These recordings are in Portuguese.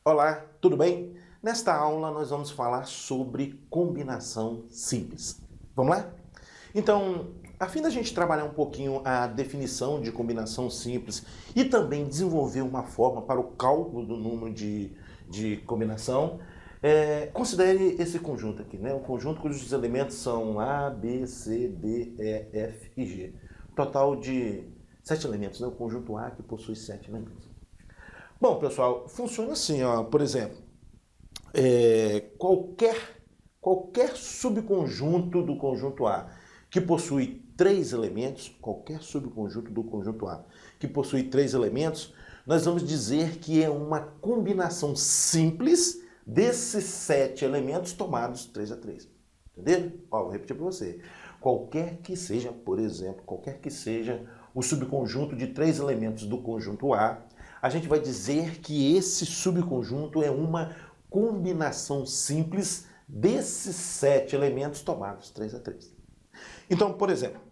Olá, tudo bem? Nesta aula nós vamos falar sobre combinação simples. Vamos lá? Então, a fim da gente trabalhar um pouquinho a definição de combinação simples e também desenvolver uma forma para o cálculo do número de combinação, considere esse conjunto aqui, né? O conjunto cujos elementos são A, B, C, D, E, F e G. Total de 7 elementos, né? O conjunto A que possui 7 elementos. Bom, pessoal, funciona assim, ó, por exemplo, qualquer subconjunto do conjunto A que possui 3 elementos, qualquer subconjunto do conjunto A que possui 3 elementos, nós vamos dizer que é uma combinação simples desses 7 elementos tomados 3 a 3. Entenderam? Ó, vou repetir para você. Qualquer que seja, por exemplo, qualquer que seja o subconjunto de 3 elementos do conjunto A gente vai dizer que esse subconjunto é uma combinação simples desses 7 elementos tomados 3 a 3. Então, por exemplo,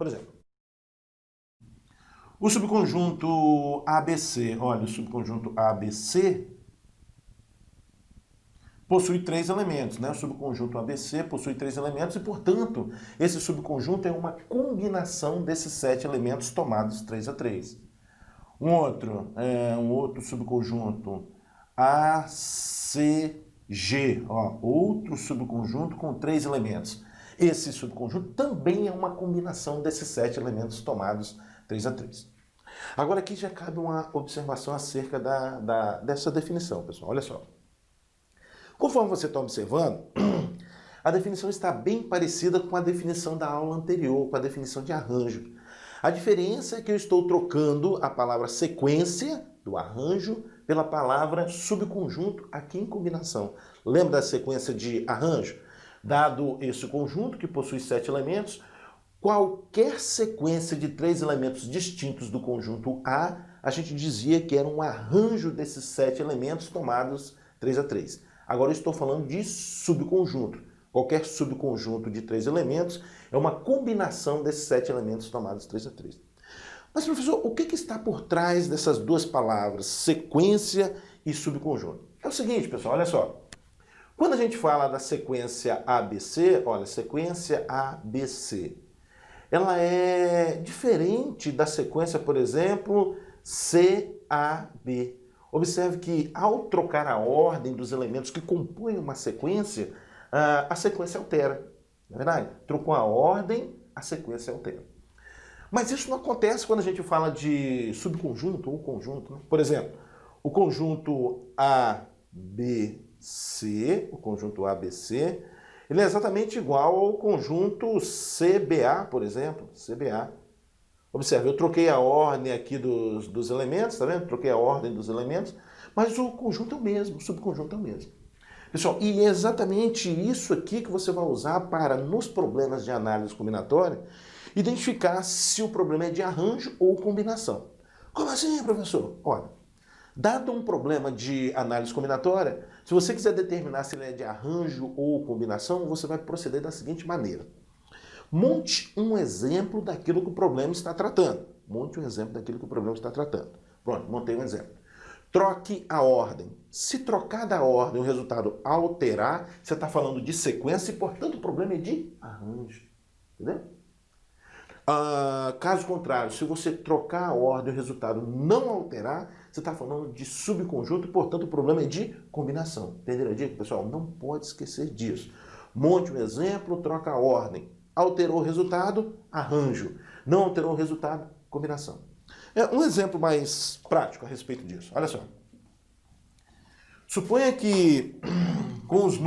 o subconjunto ABC, olha, o subconjunto ABC possui 3 elementos, né? O subconjunto ABC possui 3 elementos e, portanto, esse subconjunto é uma combinação desses 7 elementos tomados 3 a 3. Um outro subconjunto ACG, ó, outro subconjunto com 3 elementos. Esse subconjunto também é uma combinação desses 7 elementos tomados 3 a 3. Agora aqui já cabe uma observação acerca dessa definição, pessoal. Olha só. Conforme você está observando, a definição está bem parecida com a definição da aula anterior, com a definição de arranjo. A diferença é que eu estou trocando a palavra sequência do arranjo pela palavra subconjunto aqui em combinação. Lembra da sequência de arranjo? Dado esse conjunto que possui 7 elementos, qualquer sequência de 3 elementos distintos do conjunto A gente dizia que era um arranjo desses 7 elementos tomados 3 a 3. Agora eu estou falando de subconjunto. Qualquer subconjunto de 3 elementos é uma combinação desses 7 elementos tomados 3 a 3. Mas, professor, o que está por trás dessas duas palavras, sequência e subconjunto? É o seguinte, pessoal, olha só. Quando a gente fala da sequência ABC, olha, sequência ABC, ela é diferente da sequência, por exemplo, CAB. Observe que ao trocar a ordem dos elementos que compõem uma sequência, a sequência altera. Não é verdade? Trocou a ordem, a sequência altera. Mas isso não acontece quando a gente fala de subconjunto ou conjunto, né? Por exemplo, o conjunto ABC, ele é exatamente igual ao conjunto CBA, por exemplo, CBA. Observe, eu troquei a ordem aqui dos elementos, tá vendo? Troquei a ordem dos elementos, mas o conjunto é o mesmo, o subconjunto é o mesmo. Pessoal, e é exatamente isso aqui que você vai usar para, nos problemas de análise combinatória, identificar se o problema é de arranjo ou combinação. Como assim, professor? Olha, dado um problema de análise combinatória, se você quiser determinar se ele é de arranjo ou combinação, você vai proceder da seguinte maneira. Monte um exemplo daquilo que o problema está tratando. Pronto, montei um exemplo. Troque a ordem. Se trocar da ordem o resultado alterar, você está falando de sequência e, portanto, o problema é de arranjo. Entendeu? Caso contrário, se você trocar a ordem e o resultado não alterar, você está falando de subconjunto e, portanto, o problema é de combinação. Entenderam a dica, pessoal? Não pode esquecer disso. Monte um exemplo, troca a ordem. Alterou o resultado, arranjo. Não alterou o resultado, combinação. Um exemplo mais prático a respeito disso. Olha só. Suponha que com os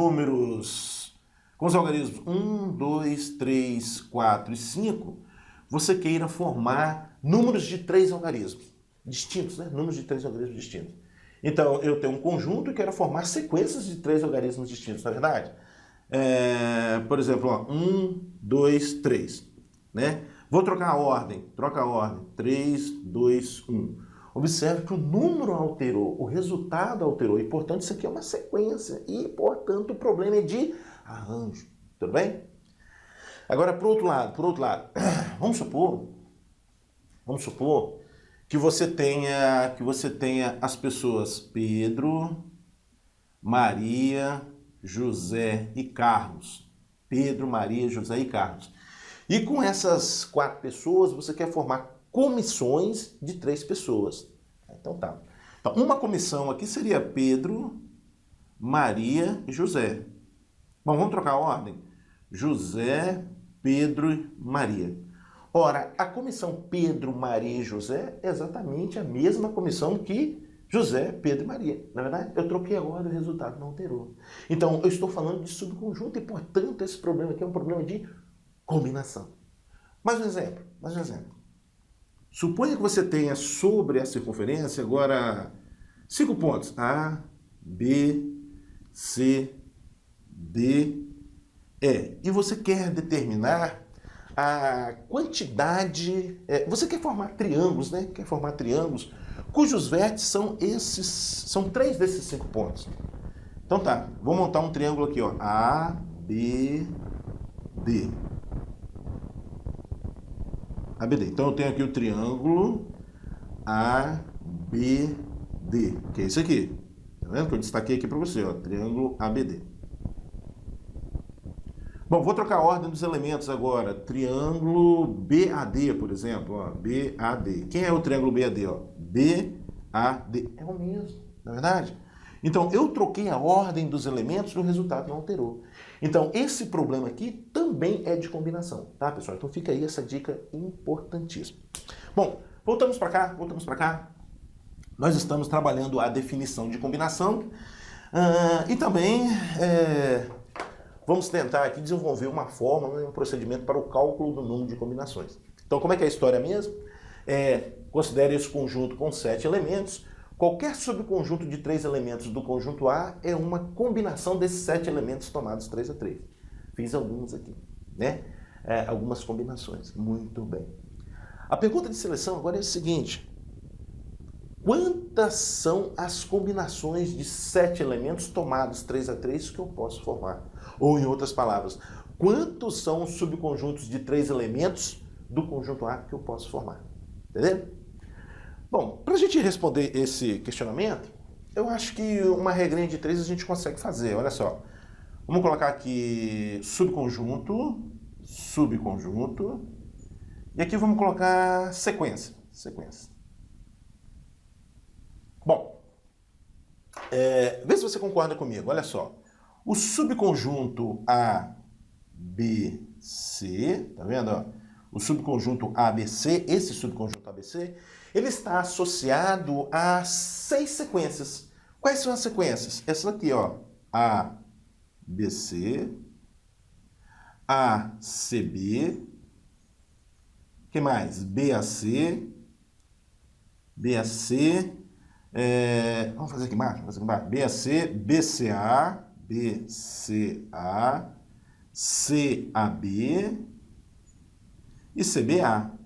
algarismos 1, 2, 3, 4 e 5, você queira formar números de 3 algarismos distintos, né? Números de 3 algarismos distintos. Então, eu tenho um conjunto e quero formar sequências de 3 algarismos distintos, não é verdade? Por exemplo, ó, 1, 2, 3. Né? Vou trocar a ordem. Troca a ordem. 3, 2, 1. Observe que o número alterou, o resultado alterou. E, portanto, isso aqui é uma sequência. E, portanto, o problema é de arranjo. Tudo bem? Agora, por outro lado, vamos supor que você tenha as pessoas Pedro, Maria, José e Carlos. Pedro, Maria, José e Carlos. E com essas 4 pessoas, você quer formar comissões de 3 pessoas. Então tá. Então, uma comissão aqui seria Pedro, Maria e José. Bom, vamos trocar a ordem. José, Pedro e Maria. Ora, a comissão Pedro, Maria e José é exatamente a mesma comissão que José, Pedro e Maria. Na verdade, eu troquei agora e o resultado não alterou. Então, eu estou falando de subconjunto e, portanto, esse problema aqui é um problema de combinação. Mais um exemplo. Suponha que você tenha sobre a circunferência agora 5 pontos. A, B, C, D, E. E você quer determinar a quantidade... você quer formar triângulos, né? Quer formar triângulos cujos vértices são 3 desses 5 pontos. Então tá, vou montar um triângulo aqui, ó. A, B, D. ABD. Então eu tenho aqui o triângulo ABD, que é esse aqui. Tá vendo que eu destaquei aqui para você, ó, triângulo ABD. Bom, vou trocar a ordem dos elementos agora. Triângulo BAD, por exemplo, ó, BAD. Quem é o triângulo BAD, ó? BAD. É o mesmo, não é verdade? Então, eu troquei a ordem dos elementos e o resultado não alterou. Então, esse problema aqui também é de combinação, tá, pessoal? Então, fica aí essa dica importantíssima. Bom, voltamos para cá. Nós estamos trabalhando a definição de combinação e também vamos tentar aqui desenvolver uma fórmula, um procedimento para o cálculo do número de combinações. Então, como é que é a história mesmo? Considere esse conjunto com 7 elementos. Qualquer subconjunto de 3 elementos do conjunto A é uma combinação desses 7 elementos tomados 3 a 3. Fiz alguns aqui, né? Algumas combinações. Muito bem. A pergunta de seleção agora é a seguinte. Quantas são as combinações de 7 elementos tomados 3 a 3 que eu posso formar? Ou, em outras palavras, quantos são os subconjuntos de 3 elementos do conjunto A que eu posso formar? Entendeu? Bom, para a gente responder esse questionamento, eu acho que uma regrinha de 3 a gente consegue fazer. Olha só. Vamos colocar aqui subconjunto, e aqui vamos colocar sequência. Bom, vê se você concorda comigo. Olha só. O subconjunto ABC, tá vendo? Ó? O subconjunto ABC, esse subconjunto ABC, ele está associado a 6 sequências. Quais são as sequências? Essa aqui, ó. ABC, ACB, que mais? BAC, vamos fazer aqui embaixo, BAC, BCA, CAB e CBA.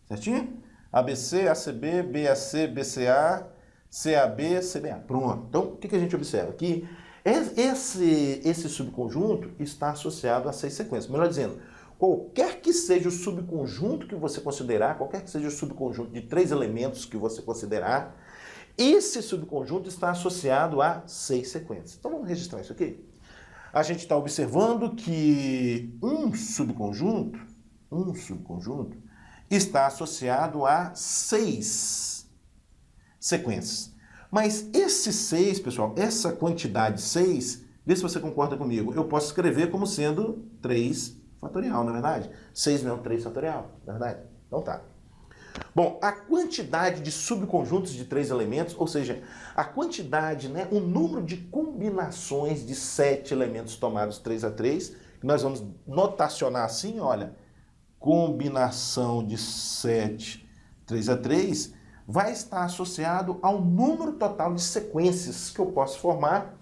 Certinho? ABC, ACB, BAC, BCA, CAB, CBA. Pronto. Então, o que a gente observa? Que esse subconjunto está associado a 6 sequências. Melhor dizendo, qualquer que seja o subconjunto que você considerar, qualquer que seja o subconjunto de 3 elementos que você considerar, esse subconjunto está associado a 6 sequências. Então, vamos registrar isso aqui. A gente está observando que um subconjunto está associado a 6 sequências. Mas esse 6, pessoal, essa quantidade 6, vê se você concorda comigo, eu posso escrever como sendo 3 fatorial, não é verdade? 6 não é 3 fatorial, não é verdade? Então tá. Bom, a quantidade de subconjuntos de 3 elementos, ou seja, a quantidade, né, o número de combinações de 7 elementos tomados 3 a 3, que nós vamos notacionar assim, olha, combinação de 7, 3 a 3, vai estar associado ao número total de sequências que eu posso formar,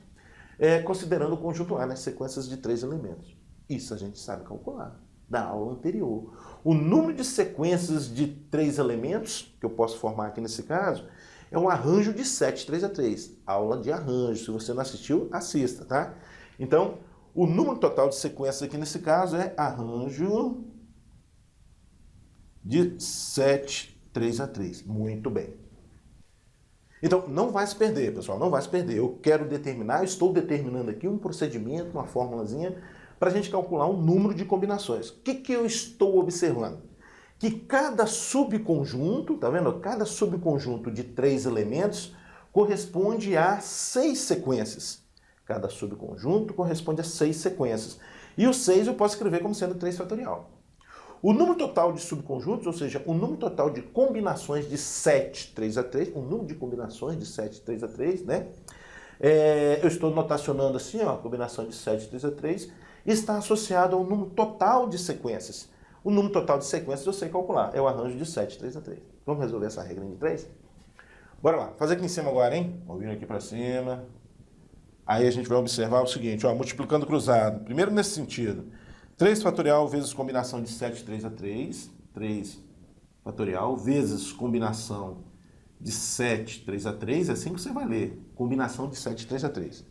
considerando o conjunto A, né, sequências de 3 elementos. Isso a gente sabe calcular da aula anterior. O número de sequências de 3 elementos que eu posso formar aqui nesse caso é um arranjo de 7, 3 a 3. Aula de arranjo. Se você não assistiu, assista, tá? Então, o número total de sequências aqui nesse caso é arranjo de 7, 3 a 3. Muito bem. Então, não vai se perder, pessoal, não vai se perder. Eu quero determinar, eu estou determinando aqui um procedimento, uma formulazinha, para a gente calcular um número de combinações. O que eu estou observando? Que cada subconjunto, tá vendo? Cada subconjunto de 3 elementos corresponde a 6 sequências. Cada subconjunto corresponde a 6 sequências. E o 6 eu posso escrever como sendo 3 fatorial. O número total de subconjuntos, ou seja, o número total de combinações de 7, 3 a 3, o número de combinações de 7, 3 a 3, né? Eu estou notacionando assim, ó, a combinação de 7, 3 a 3, está associado ao número total de sequências. O número total de sequências eu sei calcular, é o arranjo de 7, 3 a 3. Vamos resolver essa regra de 3? Bora lá, fazer aqui em cima agora, hein? Vou vir aqui para cima. Aí a gente vai observar o seguinte, ó, multiplicando cruzado. Primeiro nesse sentido. 3 fatorial vezes combinação de 7, 3 a 3. 3 fatorial vezes combinação de 7, 3 a 3. É assim que você vai ler. Combinação de 7, 3 a 3.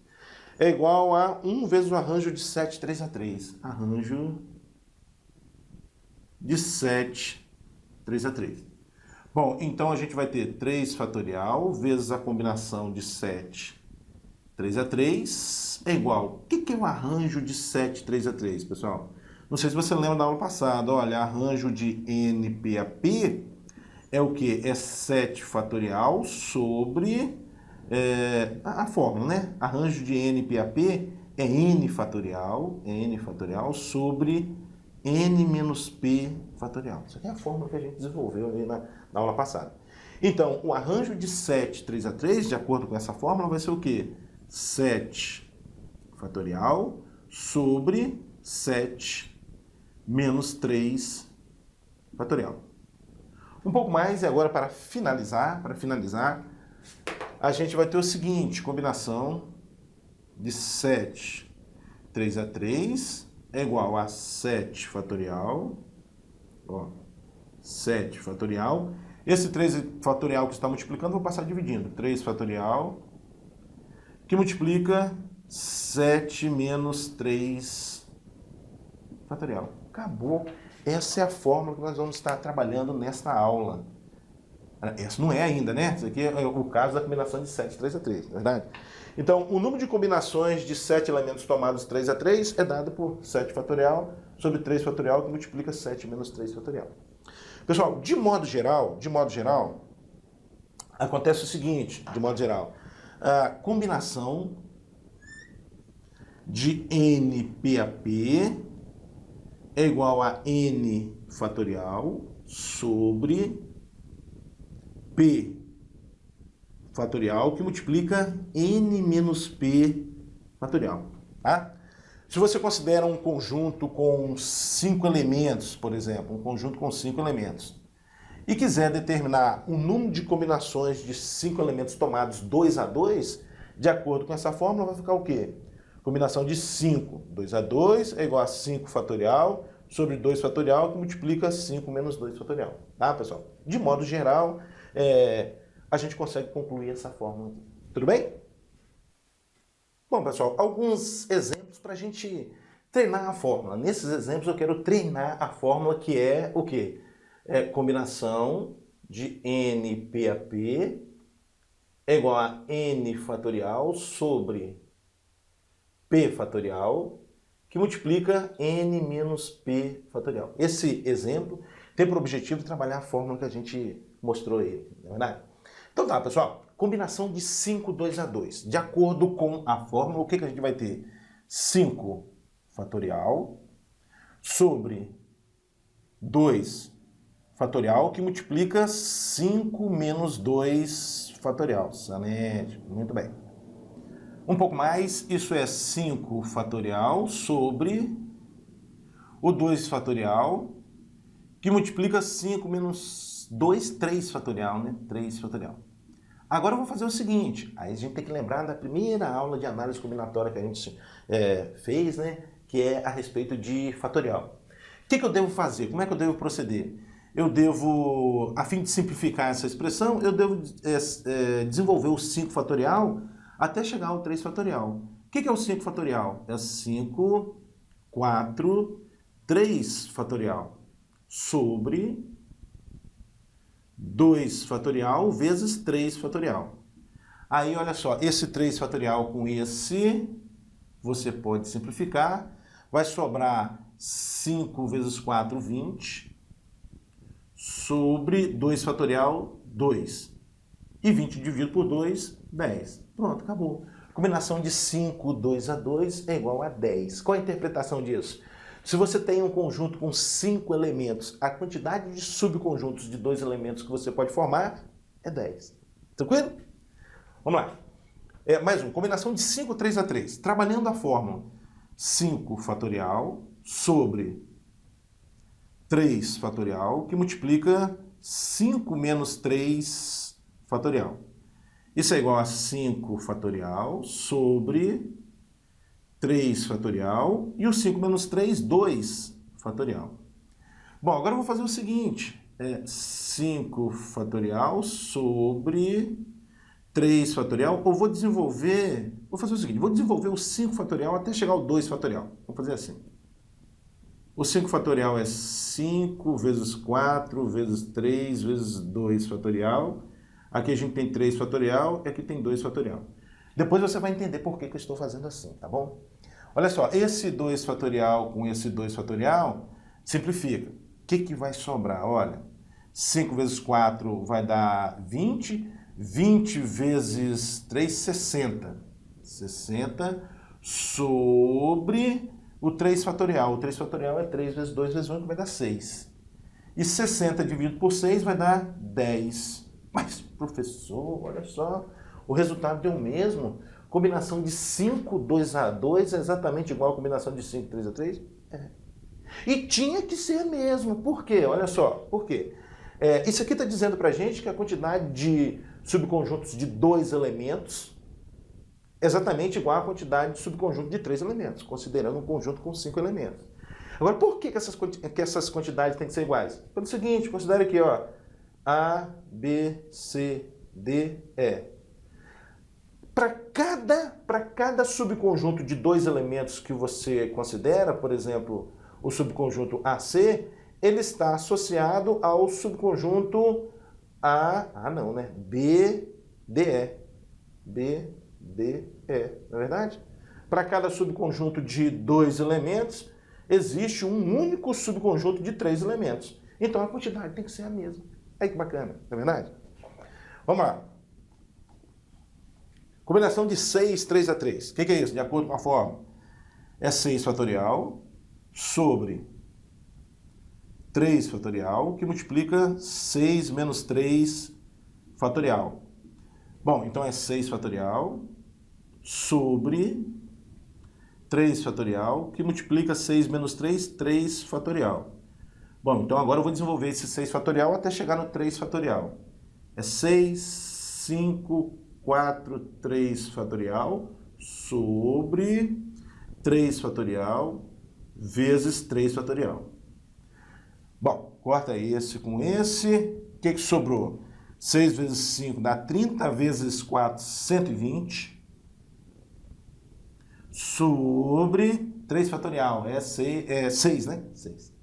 É igual a 1 vezes o arranjo de 7, 3 a 3. Arranjo de 7, 3 a 3. Bom, então a gente vai ter 3 fatorial vezes a combinação de 7, 3 a 3 é igual. O que é o arranjo de 7, 3 a 3, pessoal? Não sei se você lembra da aula passada. Olha, arranjo de NPAP é o quê? É 7 fatorial sobre a fórmula, né? Arranjo de NPAP é N fatorial sobre N menos P fatorial. Isso aqui é a fórmula que a gente desenvolveu ali na aula passada. Então, o arranjo de 7, 3 a 3, de acordo com essa fórmula, vai ser o quê? 7 fatorial sobre 7 menos 3 fatorial. Um pouco mais, e agora para finalizar, a gente vai ter o seguinte, combinação de 7, 3 a 3 é igual a 7 fatorial, ó, 7 fatorial. Esse 3 fatorial que está multiplicando, vou passar dividindo. 3 fatorial, que multiplica 7 menos 3 fatorial. Acabou. Essa é a fórmula que nós vamos estar trabalhando nesta aula. Essa não é ainda, né? Isso aqui é o caso da combinação de 7, 3 a 3, não é verdade? Então, o número de combinações de 7 elementos tomados 3 a 3 é dado por 7 fatorial sobre 3 fatorial, que multiplica 7 menos 3 fatorial. Pessoal, de modo geral, acontece o seguinte, a combinação de NPAP é igual a N fatorial sobre P fatorial, que multiplica N menos P fatorial, tá? Se você considera um conjunto com 5 elementos, por exemplo, um conjunto com 5 elementos, e quiser determinar o número de combinações de 5 elementos tomados 2 a 2, de acordo com essa fórmula, vai ficar o quê? Combinação de 5, 2 a 2 é igual a 5 fatorial sobre 2 fatorial, que multiplica 5 menos 2 fatorial. Tá, pessoal? De modo geral, a gente consegue concluir essa fórmula aqui. Tudo bem? Bom, pessoal, alguns exemplos para a gente treinar a fórmula. Nesses exemplos eu quero treinar a fórmula, que é o quê? É combinação de NPAP é igual a N fatorial sobre P fatorial, que multiplica N menos P fatorial. Esse exemplo tem por objetivo trabalhar a fórmula que a gente mostrou aí, não é verdade? Então tá, pessoal, combinação de 5, 2 a 2. De acordo com a fórmula, o que a gente vai ter? 5 fatorial sobre 2 fatorial, que multiplica 5 menos 2 fatorial. Excelente, muito bem. Um pouco mais, isso é 5 fatorial sobre o 2 fatorial, que multiplica 5 menos 2, 3 fatorial, né? 3 fatorial. Agora eu vou fazer o seguinte, aí a gente tem que lembrar da primeira aula de análise combinatória que a gente fez, né? Que é a respeito de fatorial. O que eu devo fazer? Como é que eu devo proceder? Eu devo, a fim de simplificar essa expressão, eu devo desenvolver o 5 fatorial até chegar ao 3 fatorial. O que é o 5 fatorial? É 5, 4, 3 fatorial sobre 2 fatorial vezes 3 fatorial. Aí, olha só, esse 3 fatorial com esse, você pode simplificar. Vai sobrar 5 vezes 4, 20, sobre 2 fatorial, 2. E 20 dividido por 2, 10. Pronto, acabou. Combinação de 5, 2 a 2 é igual a 10. Qual a interpretação disso? Se você tem um conjunto com 5 elementos, a quantidade de subconjuntos de 2 elementos que você pode formar é 10. Tranquilo? Vamos lá. Mais um. Combinação de 5, 3 a 3. Trabalhando a fórmula 5 fatorial sobre 3 fatorial, que multiplica 5 menos 3 fatorial. Isso é igual a 5 fatorial sobre 3 fatorial e o 5 menos 3, 2 fatorial. Bom, agora eu vou fazer o seguinte. 5 fatorial sobre 3 fatorial. Eu vou fazer o seguinte, vou desenvolver o 5 fatorial até chegar ao 2 fatorial. Vamos fazer assim. O 5 fatorial é 5 vezes 4 vezes 3 vezes 2 fatorial. Aqui a gente tem 3 fatorial e aqui tem 2 fatorial. Depois você vai entender por que eu estou fazendo assim, tá bom? Olha só, esse 2 fatorial com esse 2 fatorial simplifica. O que vai sobrar? Olha, 5 vezes 4 vai dar 20. 20 vezes 3, 60. 60 sobre o 3 fatorial. O 3 fatorial é 3 vezes 2 vezes 1, que vai dar 6. E 60 dividido por 6 vai dar 10. Mas, professor, olha só, o resultado deu o mesmo. Combinação de 5, 2 a 2 é exatamente igual a combinação de 5, 3 a 3? É. E tinha que ser mesmo. Por quê? Olha só, por quê? Isso aqui está dizendo para a gente que a quantidade de subconjuntos de 2 elementos é exatamente igual à quantidade de subconjunto de 3 elementos, considerando um conjunto com 5 elementos. Agora, por que essas quantidades têm que ser iguais? Pelo seguinte, considere aqui, ó, A, B, C, D, E. Para cada subconjunto de 2 elementos que você considera, por exemplo, o subconjunto AC, ele está associado ao subconjunto B, D, E. B, D, E. Não é verdade? Para cada subconjunto de 2 elementos, existe um único subconjunto de 3 elementos. Então a quantidade tem que ser a mesma. Aí que bacana, não é verdade? Vamos lá. Combinação de 6, 3 a 3. O que é isso? De acordo com a fórmula. É 6 fatorial sobre 3 fatorial, que multiplica 6 menos 3 fatorial. Bom, então é 6 fatorial sobre 3 fatorial, que multiplica 6 menos 3, 3 fatorial. Bom, então agora eu vou desenvolver esse 6 fatorial até chegar no 3 fatorial. É 6, 5, 4, 3 fatorial sobre 3 fatorial vezes 3 fatorial. Bom, corta esse com esse. O que sobrou? 6 vezes 5 dá 30, vezes 4, 120. Sobre 3 fatorial, é 6, né? 6.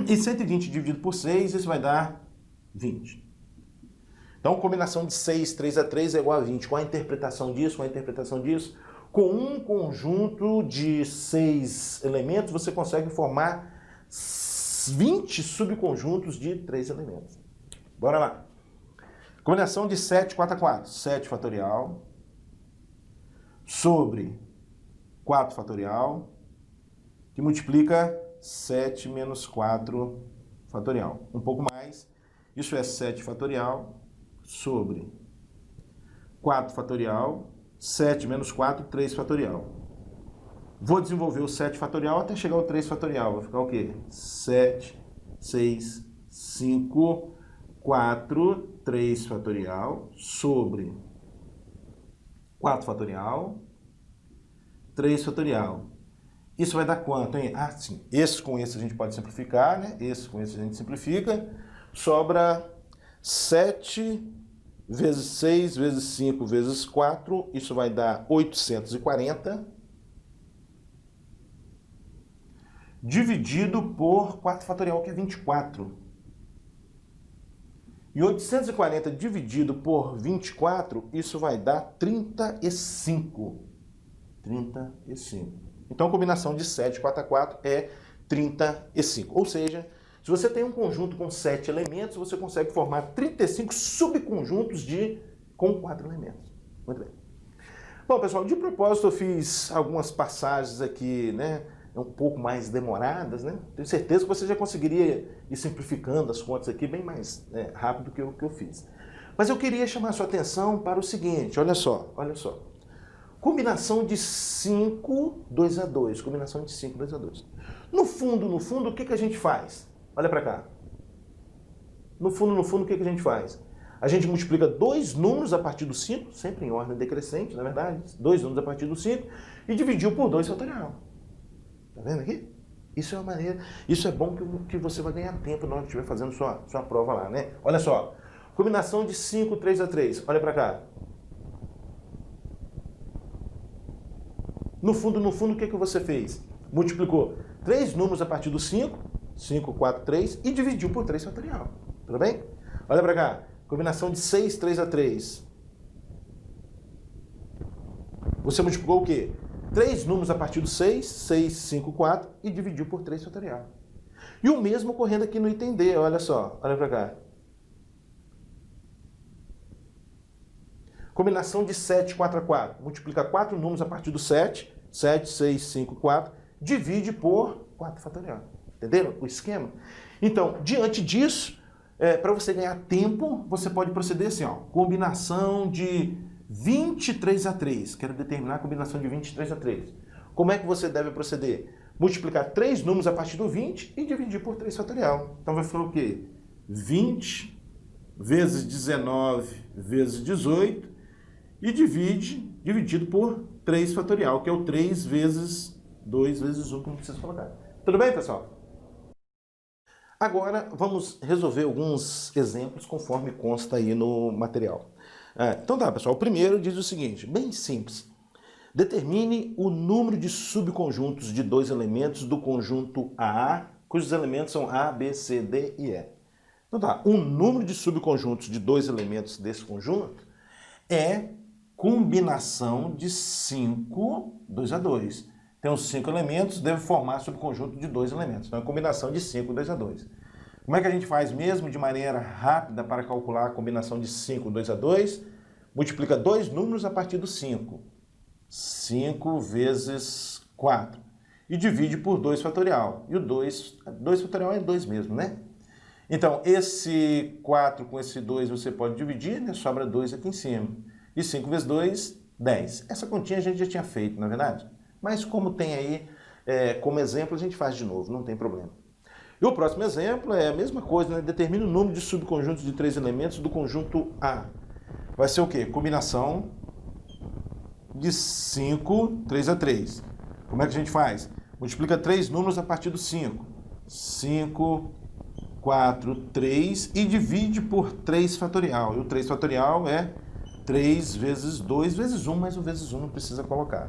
E 120 dividido por 6, isso vai dar 20. Então, combinação de 6, 3 a 3 é igual a 20. Qual a interpretação disso? Qual a interpretação disso? Com um conjunto de 6 elementos, você consegue formar 20 subconjuntos de 3 elementos. Bora lá. Combinação de 7, 4 a 4. 7 fatorial sobre 4 fatorial, que multiplica 7 menos 4 fatorial. Um pouco mais. Isso é 7 fatorial sobre 4 fatorial, 7 menos 4, 3 fatorial. Vou desenvolver o 7 fatorial até chegar ao 3 fatorial. Vai ficar o quê? 7, 6, 5, 4, 3 fatorial sobre 4 fatorial, 3 fatorial. Isso vai dar quanto, hein? Ah, sim. Esse com esse a gente pode simplificar, né? Esse com esse a gente simplifica. Sobra 7 vezes 6 vezes 5 vezes 4. Isso vai dar 840. Dividido por 4 fatorial, que é 24. E 840 dividido por 24, isso vai dar 35. 35. Então, a combinação de 7, 4 a 4 é 35. Ou seja, se você tem um conjunto com 7 elementos, você consegue formar 35 subconjuntos com 4 elementos. Muito bem. Bom, pessoal, de propósito eu fiz algumas passagens aqui, né, um pouco mais demoradas, né? Tenho certeza que você já conseguiria ir simplificando as contas aqui bem mais rápido que eu fiz. Mas eu queria chamar a sua atenção para o seguinte, olha só. Combinação de 5, 2 a 2. Combinação de 5, 2 a 2. No fundo, o que a gente faz? Olha para cá. No fundo, o que a gente faz? A gente multiplica dois números a partir do 5, sempre em ordem decrescente, na verdade. Dois números a partir do 5 e dividiu por 2 fatorial. Tá vendo aqui? Isso é uma maneira. Isso é bom que você vai ganhar tempo na hora que estiver fazendo sua prova lá, né? Olha só. Combinação de 5, 3 a 3. Olha para cá. No fundo, o que você fez? Multiplicou 3 números a partir do 5, 5, 4, 3, e dividiu por 3 fatorial. Tudo bem? Olha para cá. Combinação de 6, 3 a 3. Você multiplicou o quê? 3 números a partir do 6, 6, 5, 4, e dividiu por 3 fatorial. E o mesmo ocorrendo aqui no item D, olha só. Olha para cá. Combinação de 7, 4 a 4. Multiplica 4 números a partir do 7, 7, 6, 5, 4, divide por 4 fatorial. Entenderam o esquema? Então, diante disso, para você ganhar tempo, você pode proceder assim, ó, combinação de 23 a 3. Quero determinar a combinação de 23 a 3. Como é que você deve proceder? Multiplicar 3 números a partir do 20 e dividir por 3 fatorial. Então vai ficar o quê? 20 vezes 19 vezes 18 e dividido por 3 fatorial, que é o 3 vezes 2 vezes 1, como preciso colocar. Tudo bem, pessoal? Agora, vamos resolver alguns exemplos conforme consta aí no material. Então tá, pessoal. O primeiro diz o seguinte, bem simples. Determine o número de subconjuntos de 2 elementos do conjunto AA, cujos elementos são A, B, C, D e E. Então tá, o número de subconjuntos de 2 elementos desse conjunto é combinação de 5, 2 a 2. Tem os 5 elementos, deve formar subconjunto de 2 elementos. Então é combinação de 5, 2 a 2. Como é que a gente faz mesmo de maneira rápida para calcular a combinação de 5, 2 a 2? Multiplica 2 números a partir do 5. 5 vezes 4. E divide por 2 fatorial. E o 2 fatorial é 2 mesmo, né? Então, esse 4 com esse 2 você pode dividir, né? Sobra 2 aqui em cima. E 5 vezes 2, 10. Essa continha a gente já tinha feito, não é verdade? Mas como tem aí, como exemplo, a gente faz de novo, não tem problema. E o próximo exemplo é a mesma coisa, né? Determina o número de subconjuntos de 3 elementos do conjunto A. Vai ser o quê? Combinação de 5, 3 a 3. Como é que a gente faz? Multiplica 3 números a partir do 5. 5, 4, 3 e divide por 3 fatorial. E o 3 fatorial é 3 vezes 2 vezes 1, mas o vezes 1 não precisa colocar.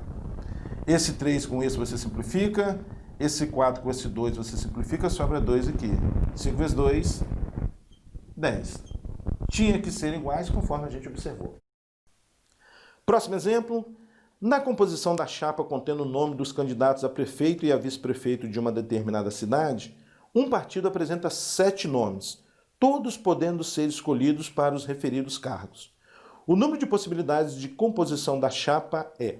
Esse 3 com esse você simplifica, esse 4 com esse 2 você simplifica, sobra 2 aqui. 5 vezes 2, 10. Tinha que ser iguais conforme a gente observou. Próximo exemplo. Na composição da chapa contendo o nome dos candidatos a prefeito e a vice-prefeito de uma determinada cidade, um partido apresenta 7 nomes, todos podendo ser escolhidos para os referidos cargos. O número de possibilidades de composição da chapa é...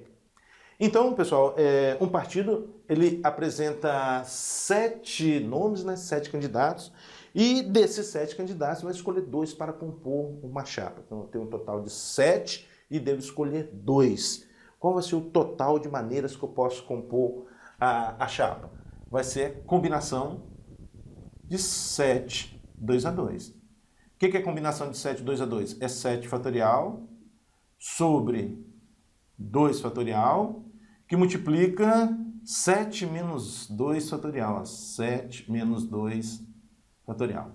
Então, pessoal, um partido ele apresenta 7 nomes, né, 7 candidatos, e desses 7 candidatos vai escolher 2 para compor uma chapa. Então, tem um total de 7 e devo escolher 2. Qual vai ser o total de maneiras que eu posso compor a chapa? Vai ser combinação de 7, 2 a 2. O que é combinação de 7, 2 a 2? É 7 fatorial sobre 2 fatorial, que multiplica 7 menos 2 fatorial. 7 menos 2 fatorial.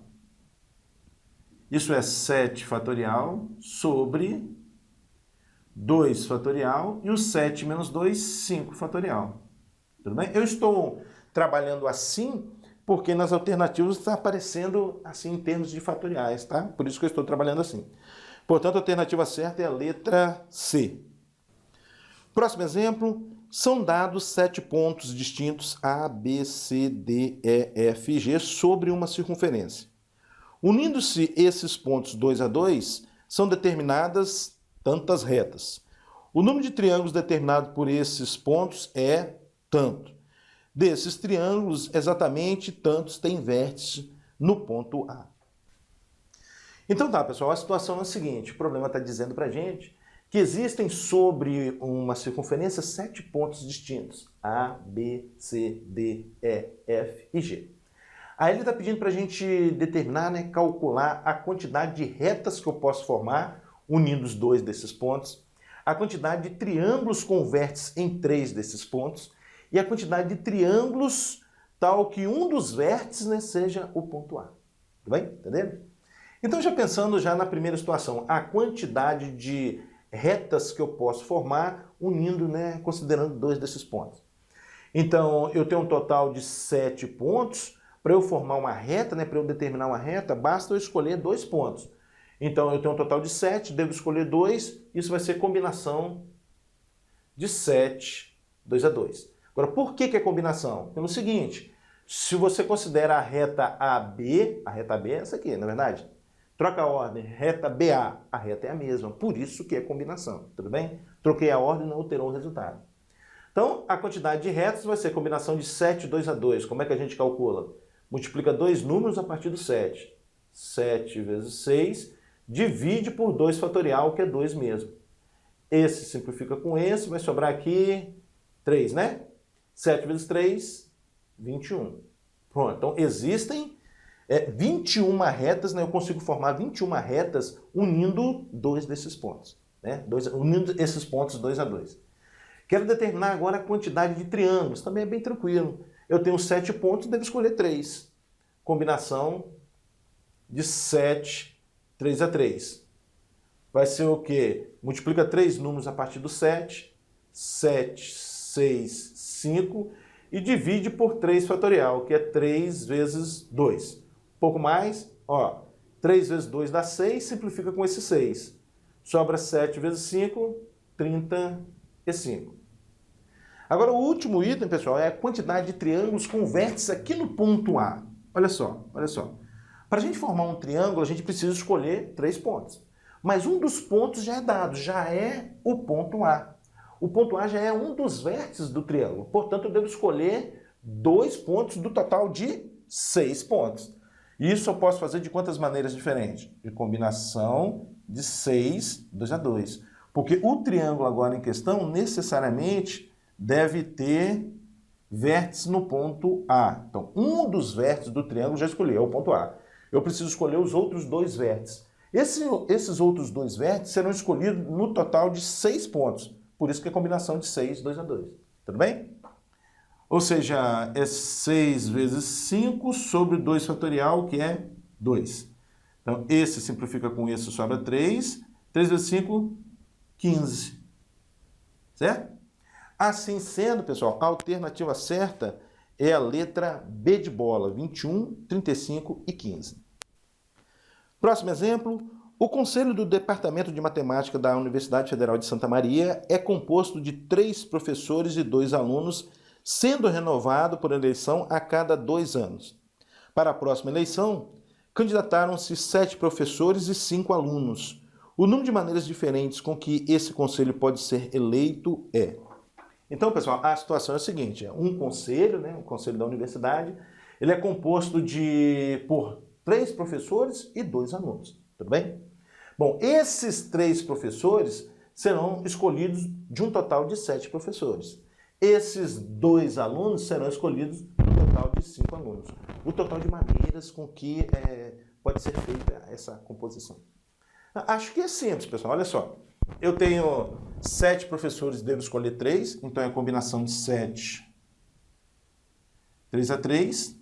Isso é 7 fatorial sobre 2 fatorial e o 7 menos 2, 5 fatorial. Tudo bem? Eu estou trabalhando assim porque nas alternativas está aparecendo assim em termos de fatoriais, tá? Por isso que eu estou trabalhando assim. Portanto, a alternativa certa é a letra C. Próximo exemplo, são dados 7 pontos distintos A, B, C, D, E, F e G sobre uma circunferência. Unindo-se esses pontos 2 a 2, são determinadas tantas retas. O número de triângulos determinado por esses pontos é tanto. Desses triângulos, exatamente tantos têm vértice no ponto A. Então tá, pessoal, a situação é a seguinte, o problema está dizendo para a gente que existem sobre uma circunferência 7 pontos distintos, A, B, C, D, E, F e G. Aí ele está pedindo para a gente determinar, né, calcular a quantidade de retas que eu posso formar, unindo os dois desses pontos, a quantidade de triângulos com vértices em 3 desses pontos e a quantidade de triângulos tal que um dos vértices, né, seja o ponto A. Tudo bem? Entendendo? Então, já pensando já na primeira situação, a quantidade de retas que eu posso formar unindo, né, considerando 2 desses pontos. Então, eu tenho um total de 7 pontos. Para eu formar uma reta, né, para eu determinar uma reta, basta eu escolher 2 pontos. Então, eu tenho um total de 7, devo escolher 2, isso vai ser combinação de 7, 2 a 2. Agora, por que é combinação? Pelo seguinte, se você considera a reta AB é essa aqui, não é verdade? Troca a ordem, reta BA, a reta é a mesma, por isso que é combinação, tudo bem? Troquei a ordem, não alterou o resultado. Então, a quantidade de retas vai ser combinação de 7, 2 a 2. Como é que a gente calcula? Multiplica 2 números a partir do 7. 7 vezes 6, divide por 2 fatorial, que é 2 mesmo. Esse simplifica com esse, vai sobrar aqui 3, né? 7 vezes 3, 21. Pronto, então existem 21 retas, né? Eu consigo formar 21 retas unindo 2 desses pontos, né? Unindo esses pontos 2 a 2. Quero determinar agora a quantidade de triângulos, também é bem tranquilo. Eu tenho 7 pontos, devo escolher 3. Combinação de 7, 3 a 3. Vai ser o quê? Multiplica 3 números a partir do 7. 7, 6, 5. E divide por 3 fatorial, que é 3 vezes 2. Um pouco mais, ó. 3 vezes 2 dá 6, simplifica com esse 6. Sobra 7 vezes 5, 35. Agora, o último item, pessoal, é a quantidade de triângulos com vértices aqui no ponto A. Olha só, olha só. Para a gente formar um triângulo, a gente precisa escolher 3 pontos. Mas um dos pontos já é dado, já é o ponto A. O ponto A já é um dos vértices do triângulo. Portanto, eu devo escolher 2 pontos do total de 6 pontos. Isso eu posso fazer de quantas maneiras diferentes? De combinação de 6, 2 a 2. Porque o triângulo agora em questão, necessariamente, deve ter vértice no ponto A. Então, um dos vértices do triângulo já escolhi, é o ponto A. Eu preciso escolher os outros 2 vértices. Esses outros 2 vértices serão escolhidos no total de 6 pontos. Por isso que é combinação de 6, 2 a 2. Tudo bem? Ou seja, é 6 vezes 5 sobre 2 fatorial, que é 2. Então, esse simplifica com esse, sobra 3. 3 vezes 5, 15. Certo? Assim sendo, pessoal, a alternativa certa é a letra B de bola, 21, 35 e 15. Próximo exemplo. O Conselho do Departamento de Matemática da Universidade Federal de Santa Maria é composto de 3 professores e 2 alunos, sendo renovado por eleição a cada 2 anos. Para a próxima eleição, candidataram-se 7 professores e 5 alunos. O número de maneiras diferentes com que esse conselho pode ser eleito é... Então, pessoal, a situação é a seguinte, é um conselho, né, o conselho da universidade, ele é composto por 3 professores e 2 alunos, tudo bem? Bom, esses 3 professores serão escolhidos de um total de 7 professores. Esses 2 alunos serão escolhidos do total de 5 alunos. O total de maneiras com que pode ser feita essa composição. Acho que é simples, pessoal, olha só. Eu tenho 7 professores, devo escolher 3, então é a combinação de 7, 3 a 3.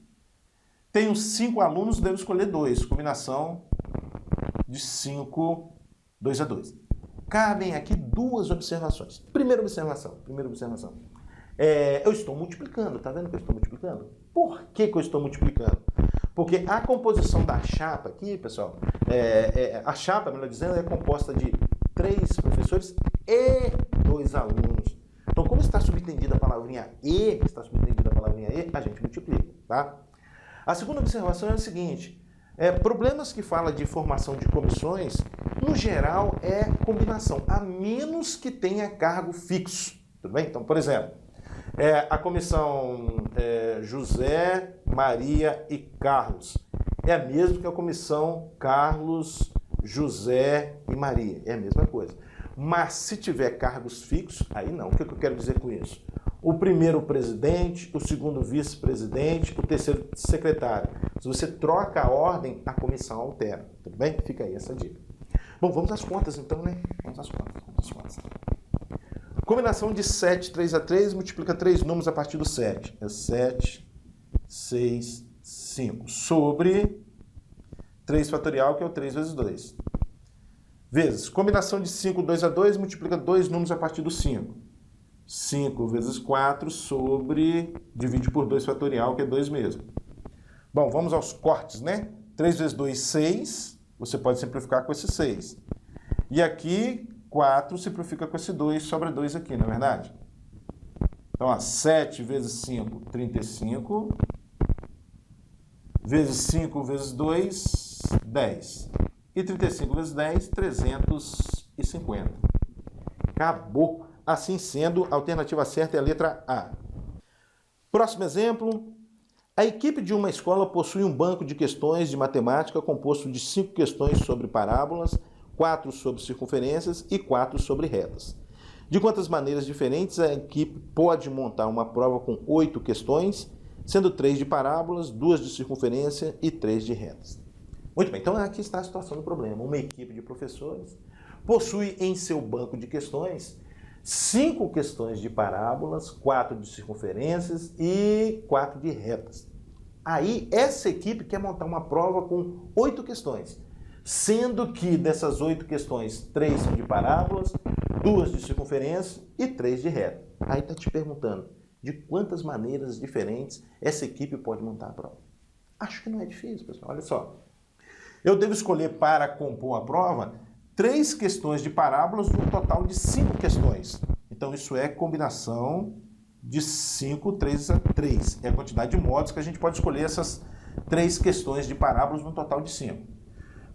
Tenho 5 alunos, devo escolher 2, combinação de 5, 2 a 2. Cabem aqui 2 observações. Primeira observação. Eu estou multiplicando, tá vendo que eu estou multiplicando? Por que eu estou multiplicando? Porque a composição da chapa aqui, pessoal, a chapa, melhor dizendo, é composta de 3 professores e 2 alunos. Então, como está subentendida a palavrinha e, a gente multiplica, tá? A segunda observação é a seguinte: problemas que falam de formação de comissões, no geral, é combinação, a menos que tenha cargo fixo, tudo bem? Então, por exemplo, a comissão José, Maria e Carlos é a mesma que a comissão Carlos, José e Maria, é a mesma coisa. Mas se tiver cargos fixos, aí não. O que eu quero dizer com isso? O primeiro presidente, o segundo vice-presidente, o terceiro secretário. Se você troca a ordem, a comissão altera. Tudo bem? Fica aí essa dica. Bom, vamos às contas então, né? Vamos às contas. Combinação de 7, 3 a 3, multiplica 3 números a partir do 7. É 7, 6, 5. Sobre 3 fatorial, que é o 3 vezes 2. Vezes, combinação de 5, 2 a 2, multiplica 2 números a partir do 5. 5 vezes 4 sobre, divide por 2 fatorial, que é 2 mesmo. Bom, vamos aos cortes, né? 3 vezes 2, 6. Você pode simplificar com esse 6. E aqui, 4 simplifica com esse 2, sobra 2 aqui, não é verdade? Então, ó, 7 vezes 5, 35. Vezes 5 vezes 2, 10. E 35 vezes 10, 350. Acabou. Assim sendo, a alternativa certa é a letra A. Próximo exemplo. A equipe de uma escola possui um banco de questões de matemática composto de 5 questões sobre parábolas, 4 sobre circunferências e 4 sobre retas. De quantas maneiras diferentes a equipe pode montar uma prova com 8 questões, sendo 3 de parábolas, 2 de circunferência e 3 de retas? Muito bem, então aqui está a situação do problema. Uma equipe de professores possui em seu banco de questões 5 questões de parábolas, 4 de circunferências e 4 de retas. Aí, essa equipe quer montar uma prova com 8 questões, sendo que dessas 8 questões, 3 são de parábolas, 2 de circunferência e 3 de reta. Aí está te perguntando de quantas maneiras diferentes essa equipe pode montar a prova. Acho que não é difícil, pessoal. Olha só. Eu devo escolher para compor a prova 3 questões de parábolas no total de 5 questões. Então, isso é combinação de 5, 3 a 3. É a quantidade de modos que a gente pode escolher essas 3 questões de parábolas no total de 5.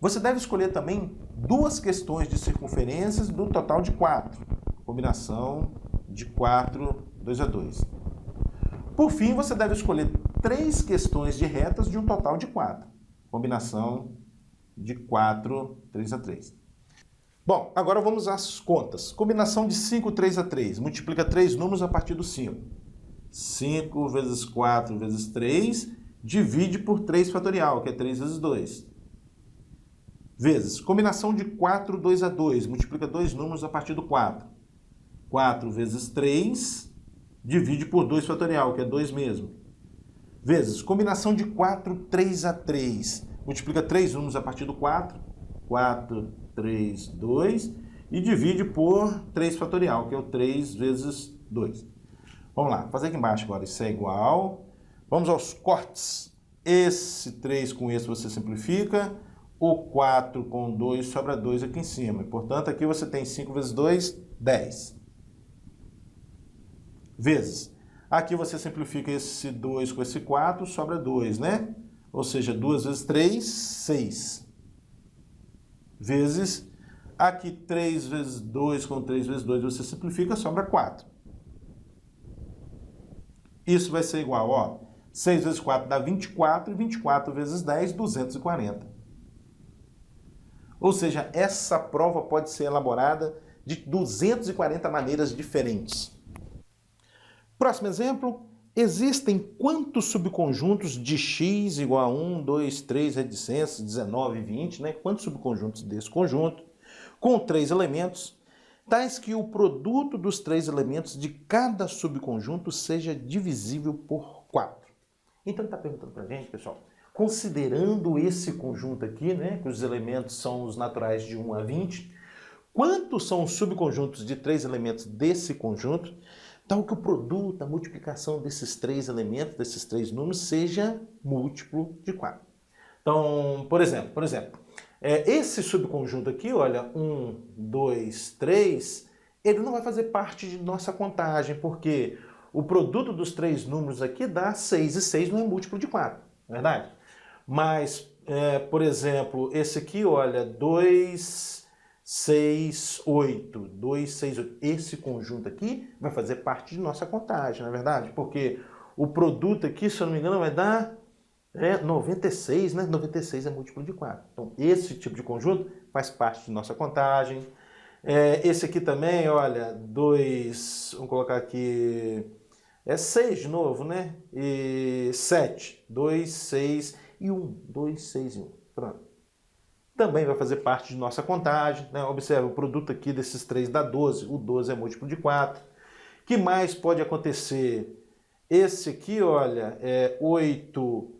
Você deve escolher também 2 questões de circunferências no total de 4. Combinação de 4, 2 a 2. Por fim, você deve escolher 3 questões de retas de um total de 4. Combinação de 4, 3 a 3. Bom, agora vamos às contas. Combinação de 5, 3 a 3. Multiplica 3 números a partir do 5. 5 vezes 4 vezes 3, divide por 3 fatorial, que é 3 vezes 2. Vezes, combinação de 4, 2 a 2. Multiplica 2 números a partir do 4. 4 vezes 3, divide por 2 fatorial, que é 2 mesmo. Vezes, combinação de 4, 3 a 3. Multiplica 3 números a partir do 4. 4, 3, 2. E divide por 3 fatorial, que é o 3 vezes 2. Vamos lá, fazer aqui embaixo agora. Isso é igual. Vamos aos cortes. Esse 3 com esse você simplifica. O 4 com 2 sobra 2 aqui em cima. Portanto, aqui você tem 5 vezes 2, 10. Vezes. Aqui você simplifica esse 2 com esse 4, sobra 2, né? Ou seja, 2 vezes 3, 6. Vezes. Aqui 3 vezes 2 com 3 vezes 2 você simplifica, sobra 4. Isso vai ser igual, ó. 6 vezes 4 dá 24, e 24 vezes 10, 240. Ou seja, essa prova pode ser elaborada de 240 maneiras diferentes. Próximo exemplo. Existem quantos subconjuntos de x igual a 1, 2, 3, reticências, 19 e 20, né? Quantos subconjuntos desse conjunto, com 3 elementos, tais que o produto dos 3 elementos de cada subconjunto seja divisível por 4. Então ele está perguntando para a gente, pessoal, considerando esse conjunto aqui, né, que os elementos são os naturais de 1 a 20, quantos são os subconjuntos de 3 elementos desse conjunto, tal que o produto, a multiplicação desses três elementos, desses três números, seja múltiplo de 4. Então, por exemplo, esse subconjunto aqui, olha, 1, 2, 3, ele não vai fazer parte de nossa contagem, porque o produto dos três números aqui dá 6, e 6 não é múltiplo de 4, não é verdade? Mas, por exemplo, esse aqui, olha, 2, 6, 8, 2, 6, 8. Esse conjunto aqui vai fazer parte de nossa contagem, não é verdade? Porque o produto aqui, se eu não me engano, vai dar 96, né? 96 é múltiplo de 4. Então, esse tipo de conjunto faz parte de nossa contagem. Esse aqui também, olha, 2, vamos colocar aqui, 6 de novo, né? E 7, 2, 6 e 1. 2, 6 e 1. Pronto. Também vai fazer parte de nossa contagem, né? Observe, o produto aqui desses três dá 12. O 12 é múltiplo de 4. O que mais pode acontecer? Esse aqui, olha, 8,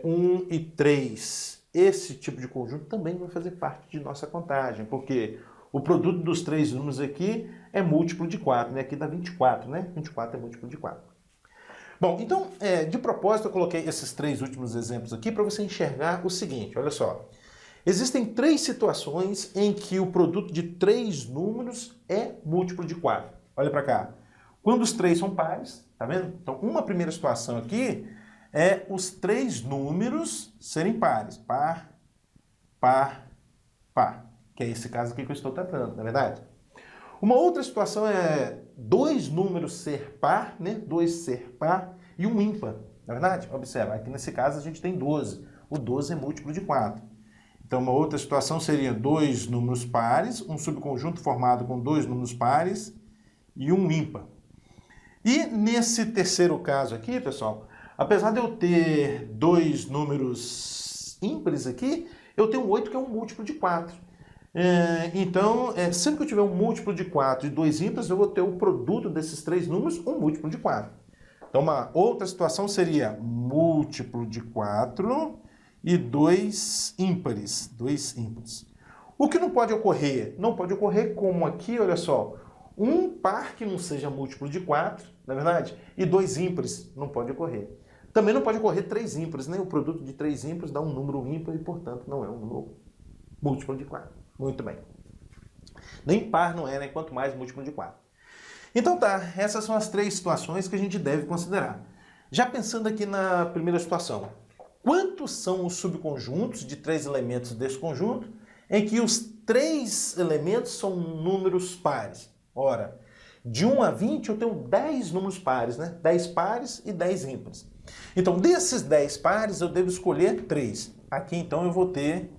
1 e 3. Esse tipo de conjunto também vai fazer parte de nossa contagem, porque o produto dos três números aqui é múltiplo de 4, né? Aqui dá 24, né? 24 é múltiplo de 4. Bom, então, de propósito, eu coloquei esses três últimos exemplos aqui para você enxergar o seguinte, olha só. Existem três situações em que o produto de três números é múltiplo de 4. Olha para cá. Quando os três são pares, tá vendo? Então, uma primeira situação aqui é os três números serem pares. Par, par, par. Que é esse caso aqui que eu estou tratando, não é verdade? Uma outra situação é dois números ser par, né? 2 ser par e um ímpar, não é verdade? Observa, aqui nesse caso a gente tem 12. O 12 é múltiplo de 4. Então, uma outra situação seria dois números pares, um subconjunto formado com dois números pares e um ímpar. E nesse terceiro caso aqui, pessoal, apesar de eu ter dois números ímpares aqui, eu tenho 8 que é um múltiplo de 4. Então, sempre que eu tiver um múltiplo de 4 e dois ímpares, eu vou ter o produto desses três números, um múltiplo de 4. Então, uma outra situação seria múltiplo de 4 e dois ímpares. O que não pode ocorrer? Não pode ocorrer como aqui, olha só, um par que não seja múltiplo de 4, não é verdade? E dois ímpares, não pode ocorrer. Também não pode ocorrer três ímpares, né? O produto de três ímpares dá um número ímpar e, portanto, não é um número múltiplo de 4. Muito bem. Nem par não é, né? Quanto mais múltiplo de 4. Então tá, essas são as três situações que a gente deve considerar. Já pensando aqui na primeira situação, quantos são os subconjuntos de três elementos desse conjunto em que os três elementos são números pares? Ora, de 1 a 20 eu tenho 10 números pares, né? 10 pares e 10 ímpares. Então, desses 10 pares eu devo escolher 3. Aqui então eu vou ter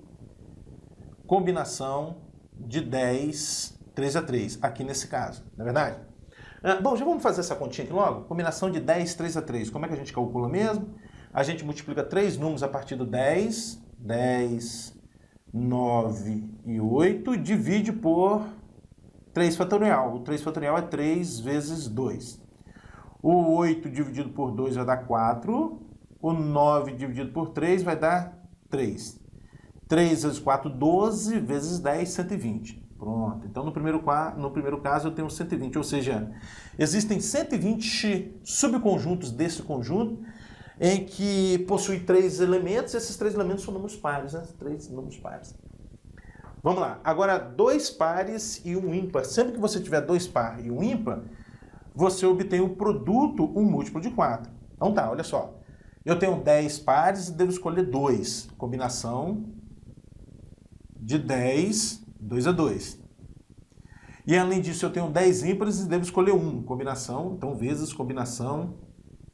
combinação de 10, 3 a 3, aqui nesse caso, não é verdade? Bom, já vamos fazer essa continha aqui logo? Combinação de 10, 3 a 3, como é que a gente calcula mesmo? A gente multiplica três números a partir do 10, 10, 9 e 8, e divide por 3 fatorial. O 3 fatorial é 3 vezes 2. O 8 dividido por 2 vai dar 4, o 9 dividido por 3 vai dar 3. 3 vezes 4, 12, vezes 10, 120. Pronto. Então, no primeiro caso, eu tenho 120. Ou seja, existem 120 subconjuntos desse conjunto em que possui três elementos. Esses três elementos são números pares, né? Três números pares. Vamos lá. Agora, dois pares e um ímpar. Sempre que você tiver dois pares e um ímpar, você obtém o produto, um múltiplo de 4. Então tá, olha só. Eu tenho 10 pares e devo escolher 2. Combinação de 10, 2 a 2. E além disso, eu tenho 10 ímpares e devo escolher 1. Combinação, então, vezes combinação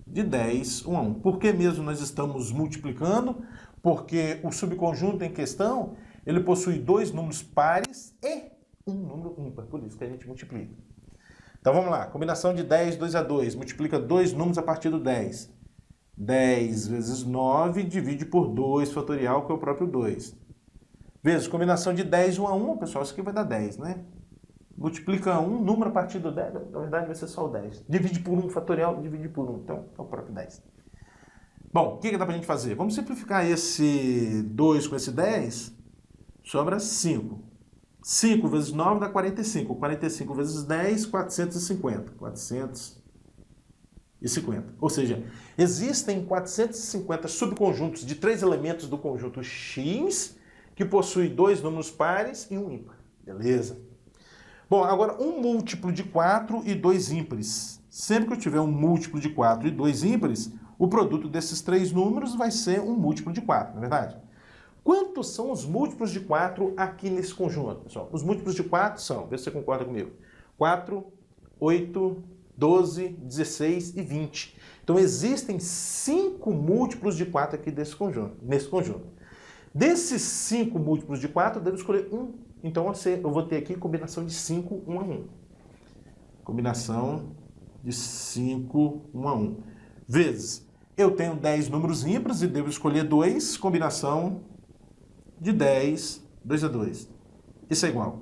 de 10, 1 a 1. Por que mesmo nós estamos multiplicando? Porque o subconjunto em questão, ele possui dois números pares e um número ímpar. Por isso que a gente multiplica. Então, vamos lá. Combinação de 10, 2 a 2. Multiplica dois números a partir do 10. 10 vezes 9, divide por 2 fatorial, que é o próprio 2. Vezes combinação de 10, 1 a 1, pessoal, isso aqui vai dar 10, né? Multiplica um número a partir do 10, na verdade vai ser só o 10. Divide por 1 fatorial, divide por 1, então é o próprio 10. Bom, o que dá pra gente fazer? Vamos simplificar esse 2 com esse 10, sobra 5. 5 vezes 9 dá 45. 45 vezes 10, 450. 450. Ou seja, existem 450 subconjuntos de 3 elementos do conjunto X que possui 2 números pares e um ímpar. Beleza? Bom, agora um múltiplo de 4 e 2 ímpares. Sempre que eu tiver um múltiplo de 4 e 2 ímpares, o produto desses 3 números vai ser um múltiplo de 4, não é verdade? Quantos são os múltiplos de 4 aqui nesse conjunto, pessoal? Os múltiplos de 4 são, vê se você concorda comigo, 4, 8, 12, 16 e 20. Então existem 5 múltiplos de 4 aqui nesse conjunto. Desses 5 múltiplos de 4, eu devo escolher um. Então eu vou ter aqui combinação de 5, 1 a 1. Combinação de 5, 1 a 1. Vezes, eu tenho 10 números ímpares e devo escolher 2, combinação de 10, 2 a 2. Isso é igual.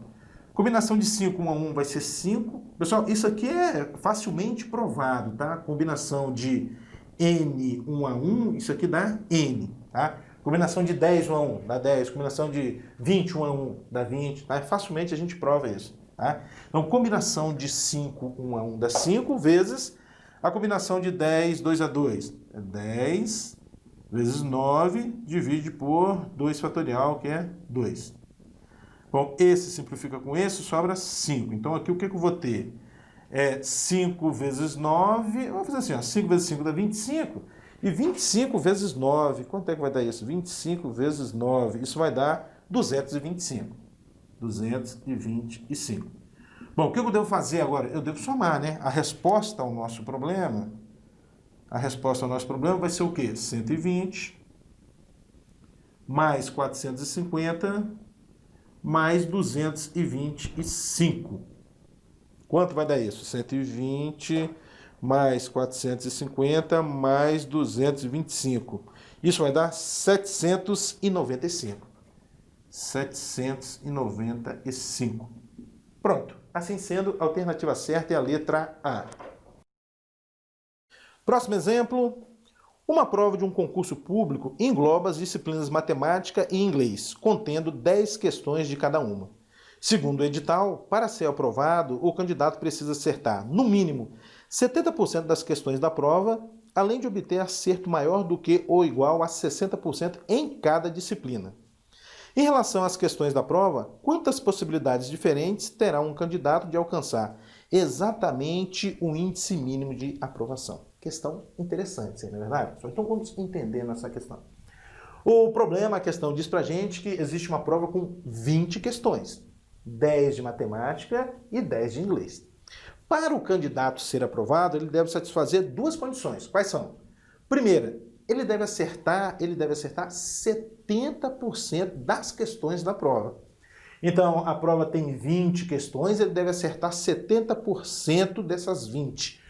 Combinação de 5, 1 a 1 vai ser 5. Pessoal, isso aqui é facilmente provado, tá? Combinação de n, 1 a 1, isso aqui dá n, tá? Combinação de 10, 1 a 1, dá 10. Combinação de 20, 1 a 1, dá 20, tá? Facilmente a gente prova isso, tá? Então, combinação de 5, 1 a 1 dá 5, vezes a combinação de 10, 2 a 2. É 10 vezes 9, divide por 2 fatorial, que é 2. Bom, esse simplifica com esse, sobra 5. Então, aqui o que eu vou ter? 5 vezes 9, vamos fazer assim, ó, 5 vezes 5 dá 25, e 25 vezes 9, quanto é que vai dar isso? 25 vezes 9, isso vai dar 225. 225. Bom, o que eu devo fazer agora? Eu devo somar, né? A resposta ao nosso problema vai ser o quê? 120 mais 450 mais 225. Quanto vai dar isso? 120 mais 450 mais 225. Isso vai dar 795. 795. Pronto. Assim sendo, a alternativa certa é a letra A. Próximo exemplo. Uma prova de um concurso público engloba as disciplinas matemática e inglês, contendo 10 questões de cada uma. Segundo o edital, para ser aprovado, o candidato precisa acertar, no mínimo, 70% das questões da prova, além de obter acerto maior do que ou igual a 60% em cada disciplina. Em relação às questões da prova, quantas possibilidades diferentes terá um candidato de alcançar exatamente o índice mínimo de aprovação? Questão interessante, não é verdade? Então vamos entender nessa questão. O problema, a questão diz pra gente que existe uma prova com 20 questões, 10 de matemática e 10 de inglês. Para o candidato ser aprovado, ele deve satisfazer duas condições. Quais são? Primeira, ele deve acertar 70% das questões da prova. Então, a prova tem 20 questões, ele deve acertar 70% dessas 20.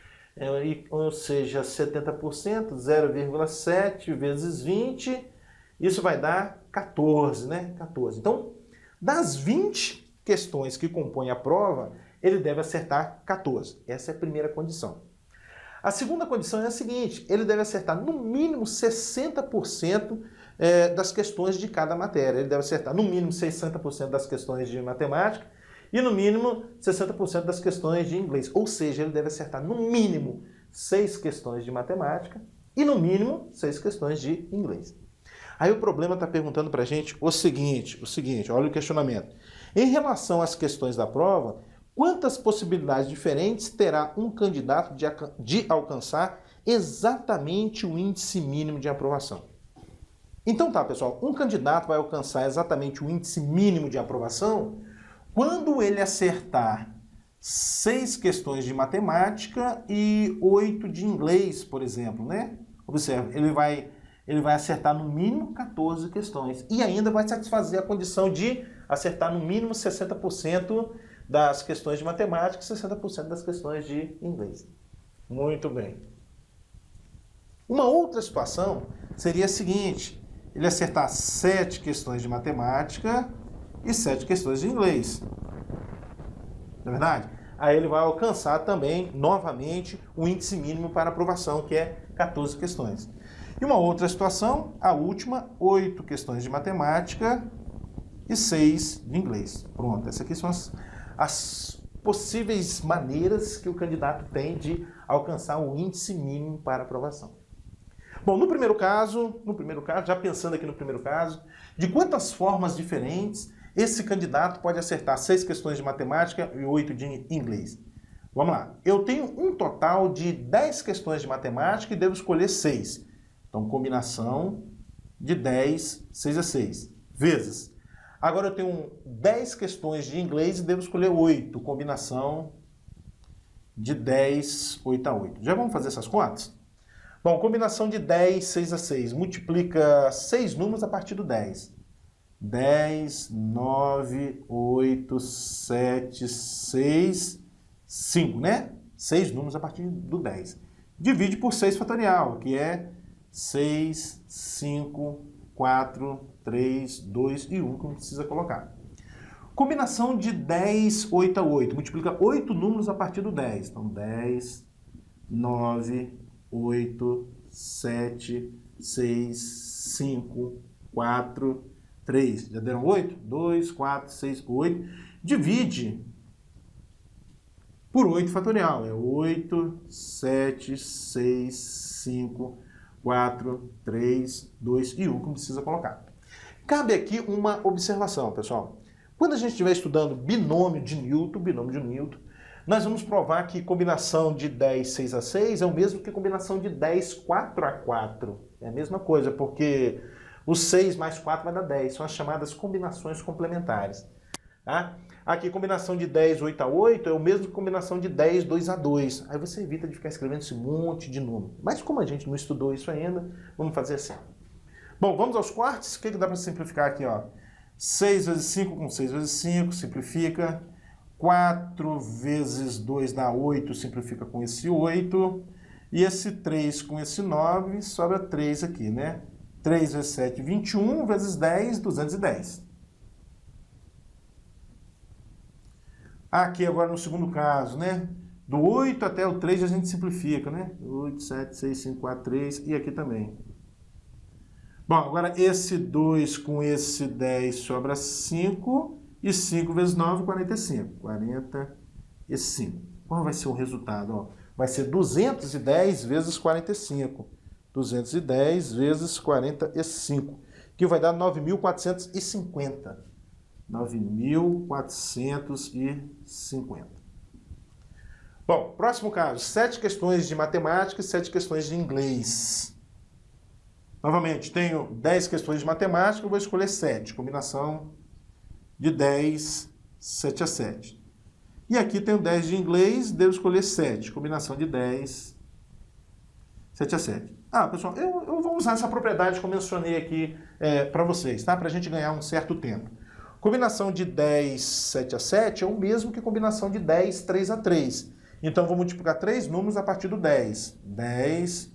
Ou seja, 70%, 0,7 vezes 20, isso vai dar 14, né? 14. Então, das 20 questões que compõem a prova, ele deve acertar 14. Essa é a primeira condição. A segunda condição é a seguinte, ele deve acertar no mínimo 60% das questões de cada matéria. Ele deve acertar no mínimo 60% das questões de matemática e no mínimo 60% das questões de inglês. Ou seja, ele deve acertar no mínimo 6 questões de matemática e no mínimo 6 questões de inglês. Aí o problema está perguntando para a gente o seguinte, olha o questionamento. Em relação às questões da prova, quantas possibilidades diferentes terá um candidato de alcançar exatamente o índice mínimo de aprovação? Então tá, pessoal, um candidato vai alcançar exatamente o índice mínimo de aprovação quando ele acertar 6 questões de matemática e 8 de inglês, por exemplo, né? Observe, ele vai acertar no mínimo 14 questões e ainda vai satisfazer a condição de acertar no mínimo 60% das questões de matemática e 60% das questões de inglês. Muito bem. Uma outra situação seria a seguinte, ele acertar 7 questões de matemática e 7 questões de inglês. Não é verdade? Aí ele vai alcançar também, novamente, o índice mínimo para aprovação, que é 14 questões. E uma outra situação, a última, 8 questões de matemática e 6 de inglês. Pronto, essas aqui são as possíveis maneiras que o candidato tem de alcançar o índice mínimo para aprovação. Bom, no primeiro caso, já pensando aqui no primeiro caso, de quantas formas diferentes esse candidato pode acertar 6 questões de matemática e 8 de inglês? Vamos lá. Eu tenho um total de 10 questões de matemática e devo escolher 6. Então, combinação de 10, 6 a 6, vezes. Agora eu tenho 10 questões de inglês e devo escolher 8. Combinação de 10, 8 a 8. Já vamos fazer essas contas? Bom, combinação de 10, 6 a 6. Multiplica 6 números a partir do 10. 10, 9, 8, 7, 6, 5, né? 6 números a partir do 10. Divide por 6 fatorial, que é 6, 5, 4, 3, 2 e 1, que não precisa colocar. Combinação de 10, 8 a 8. Multiplica 8 números a partir do 10. Então, 10, 9, 8, 7, 6, 5, 4, 3. Já deram 8? 2, 4, 6, 8. Divide por 8 fatorial. É 8, 7, 6, 5, 4, 3, 2 e 1, que não precisa colocar. Cabe aqui uma observação, pessoal. Quando a gente estiver estudando binômio de Newton, nós vamos provar que combinação de 10, 6 a 6 é o mesmo que combinação de 10, 4 a 4. É a mesma coisa, porque o 6 mais 4 vai dar 10. São as chamadas combinações complementares. Tá? Aqui, combinação de 10, 8 a 8 é o mesmo que combinação de 10, 2 a 2. Aí você evita de ficar escrevendo esse monte de número. Mas como a gente não estudou isso ainda, vamos fazer assim. Bom, vamos aos cortes. O que dá para simplificar aqui? Ó? 6 vezes 5 com 6 vezes 5, simplifica. 4 vezes 2 dá 8, simplifica com esse 8. E esse 3 com esse 9, sobra 3 aqui, né? 3 vezes 7, 21, vezes 10, 210. Aqui agora no segundo caso, né? Do 8 até o 3 a gente simplifica, né? 8, 7, 6, 5, 4, 3 e aqui também. Bom, agora esse 2 com esse 10 sobra 5 e 5 vezes 9, 45. 45. Qual vai ser o resultado? Ó, vai ser 210 vezes 45. 210 vezes 45, que vai dar 9.450. 9.450. Bom, próximo caso, 7 questões de matemática e 7 questões de inglês. Novamente, tenho 10 questões de matemática, eu vou escolher 7. Combinação de 10, 7 a 7. E aqui tenho 10 de inglês, devo escolher 7. Combinação de 10, 7 a 7. Ah, pessoal, eu vou usar essa propriedade que eu mencionei aqui para vocês, tá? Para a gente ganhar um certo tempo. Combinação de 10, 7 a 7 é o mesmo que combinação de 10, 3 a 3. Então, vou multiplicar 3 números a partir do 10. 10,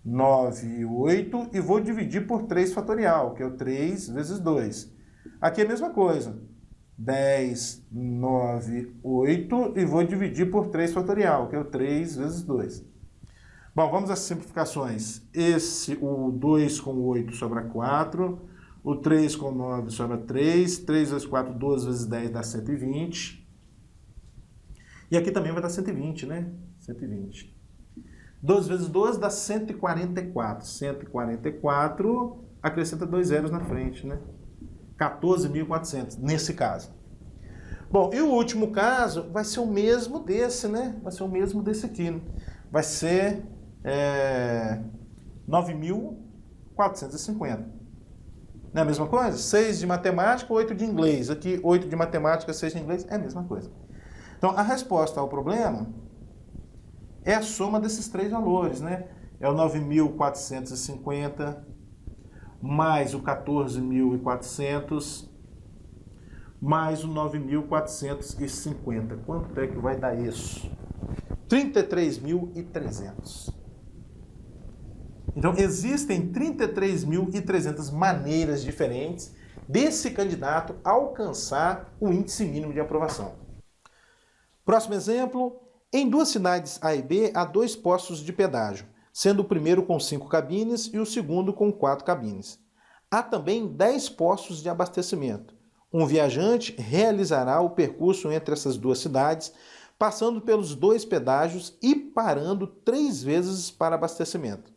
9, 8 e vou dividir por 3 fatorial, que é o 3 vezes 2. Aqui é a mesma coisa. 10, 9, 8 e vou dividir por 3 fatorial, que é o 3 vezes 2. Bom, vamos às simplificações. O 2 com 8 sobra 4, o 3 com 9 sobra 3, 3 vezes 4, 12 vezes 10 dá 120. E aqui também vai dar 120, né? 120. 12 vezes 12 dá 144. 144, acrescenta 2 zeros na frente, né? 14.400, nesse caso. Bom, e o último caso vai ser o mesmo desse, né? Vai ser o mesmo desse aqui, né? Vai ser 9.450. Não é a mesma coisa? 6 de matemática, 8 de inglês. Aqui, 8 de matemática, 6 de inglês, é a mesma coisa. Então, a resposta ao problema é a soma desses 3 valores, né? É o 9.450 mais o 14.400 mais o 9.450. Quanto é que vai dar isso? 33.300. Então, existem 33.300 maneiras diferentes desse candidato alcançar o índice mínimo de aprovação. Próximo exemplo. Em 2 cidades A e B, há 2 postos de pedágio, sendo o primeiro com 5 cabines e o segundo com 4 cabines. Há também 10 postos de abastecimento. Um viajante realizará o percurso entre essas duas cidades, passando pelos 2 pedágios e parando 3 vezes para abastecimento.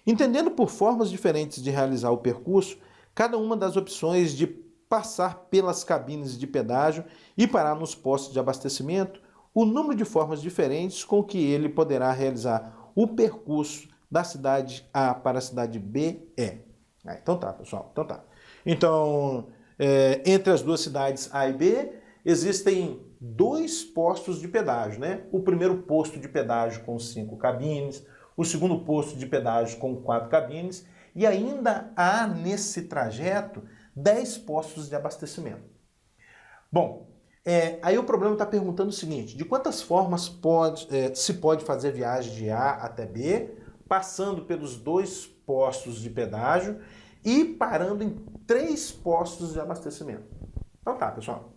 Entendendo por formas diferentes de realizar o percurso, cada uma das opções de passar pelas cabines de pedágio e parar nos postos de abastecimento, o número de formas diferentes com que ele poderá realizar o percurso da cidade A para a cidade B é. Então tá, pessoal. Então, entre as duas cidades A e B, existem 2 postos de pedágio, né? O primeiro posto de pedágio com 5 cabines, o segundo posto de pedágio com 4 cabines, e ainda há nesse trajeto 10 postos de abastecimento. Bom, aí o problema está perguntando o seguinte: de quantas formas se pode fazer viagem de A até B, passando pelos 2 postos de pedágio e parando em 3 postos de abastecimento? Então tá, pessoal.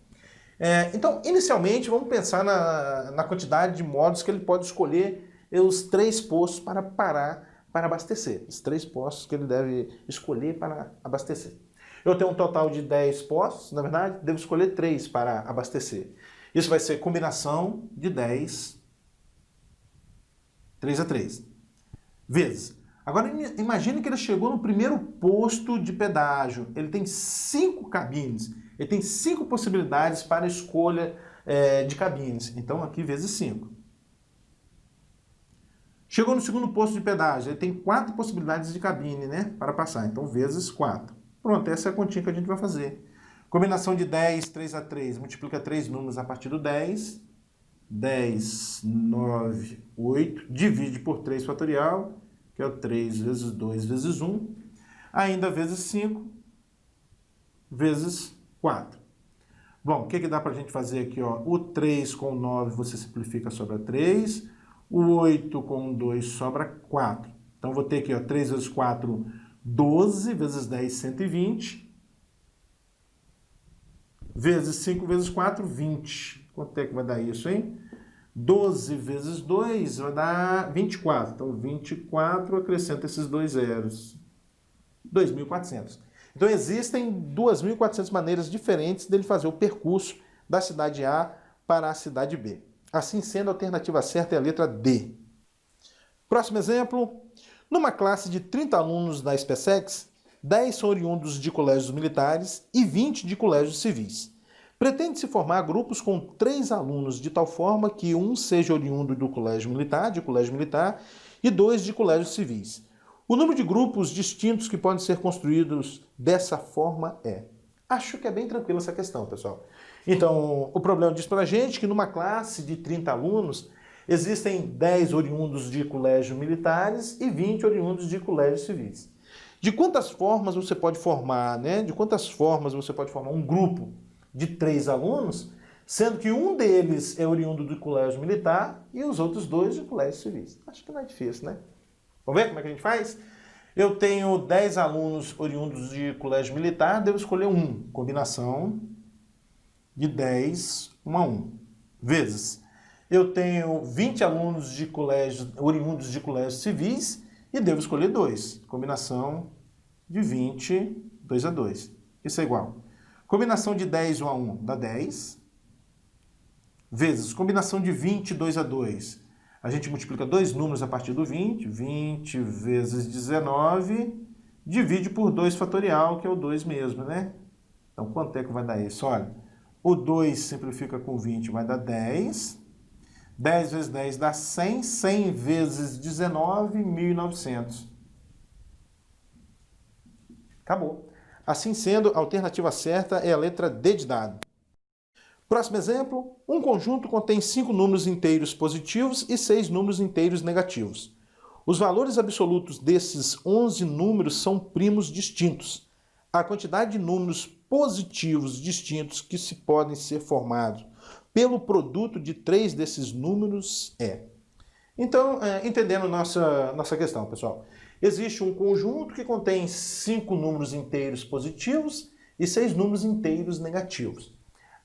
Então, inicialmente, vamos pensar na quantidade de modos que ele pode escolher os 3 postos para parar para abastecer. Os 3 postos que ele deve escolher para abastecer. Eu tenho um total de 10 postos, na verdade, devo escolher 3 para abastecer. Isso vai ser combinação de 10, 3 a 3, vezes. Agora, imagine que ele chegou no primeiro posto de pedágio. Ele tem 5 cabines. Ele tem 5 possibilidades para escolha de cabines. Então, aqui, vezes 5. Chegou no segundo posto de pedágio. Ele tem 4 possibilidades de cabine, né, para passar. Então, vezes 4. Pronto, essa é a continha que a gente vai fazer. Combinação de 10, 3 a 3. Multiplica 3 números a partir do 10. 10, 9, 8. Divide por 3 fatorial, que é o 3 vezes 2 vezes 1. Ainda vezes 5, vezes 4. Bom, o que dá para a gente fazer aqui? Ó? O 3 com 9 você simplifica, sobra 3. O 8 com 2 sobra 4. Então, vou ter aqui, ó, 3 vezes 4, 12, vezes 10, 120. Vezes 5 vezes 4, 20. Quanto é que vai dar isso, hein? 12 vezes 2 vai dar 24. Então, 24, acrescenta esses 2 zeros. 2.400. Então, existem 2.400 maneiras diferentes dele fazer o percurso da cidade A para a cidade B. Assim sendo, a alternativa certa é a letra D. Próximo exemplo. Numa classe de 30 alunos da SpaceX, 10 são oriundos de colégios militares e 20 de colégios civis. Pretende-se formar grupos com 3 alunos de tal forma que um seja oriundo do colégio militar, e 2 de colégios civis. O número de grupos distintos que podem ser construídos dessa forma é... Acho que é bem tranquila essa questão, pessoal. Então, o problema diz pra gente que numa classe de 30 alunos, existem 10 oriundos de colégios militares e 20 oriundos de colégios civis. De quantas formas você pode formar, né? De quantas formas você pode formar um grupo de 3 alunos, sendo que um deles é oriundo do colégio militar e os outros 2 de colégios civis? Acho que não é difícil, né? Vamos ver como é que a gente faz? Eu tenho 10 alunos oriundos de colégio militar, devo escolher um. Combinação de 10, 1 a 1. Vezes. Eu tenho 20 alunos de oriundos de colégios civis e devo escolher 2. Combinação de 20, 2 a 2. Isso é igual. Combinação de 10, 1 a 1 dá 10. Vezes. Combinação de 20, 2 a 2. A gente multiplica 2 números a partir do 20. 20 vezes 19. Divide por 2 fatorial, que é o 2 mesmo, né? Então, quanto é que vai dar isso? Olha, o 2 simplifica com 20, vai dar 10. 10 vezes 10 dá 100. 100 vezes 19, 1.900. Acabou. Assim sendo, a alternativa certa é a letra D de dado. Próximo exemplo. Um conjunto contém 5 números inteiros positivos e 6 números inteiros negativos. Os valores absolutos desses 11 números são primos distintos. A quantidade de números positivos distintos que se podem ser formados pelo produto de 3 desses números é... Então, entendendo nossa questão, pessoal. Existe um conjunto que contém 5 números inteiros positivos e 6 números inteiros negativos.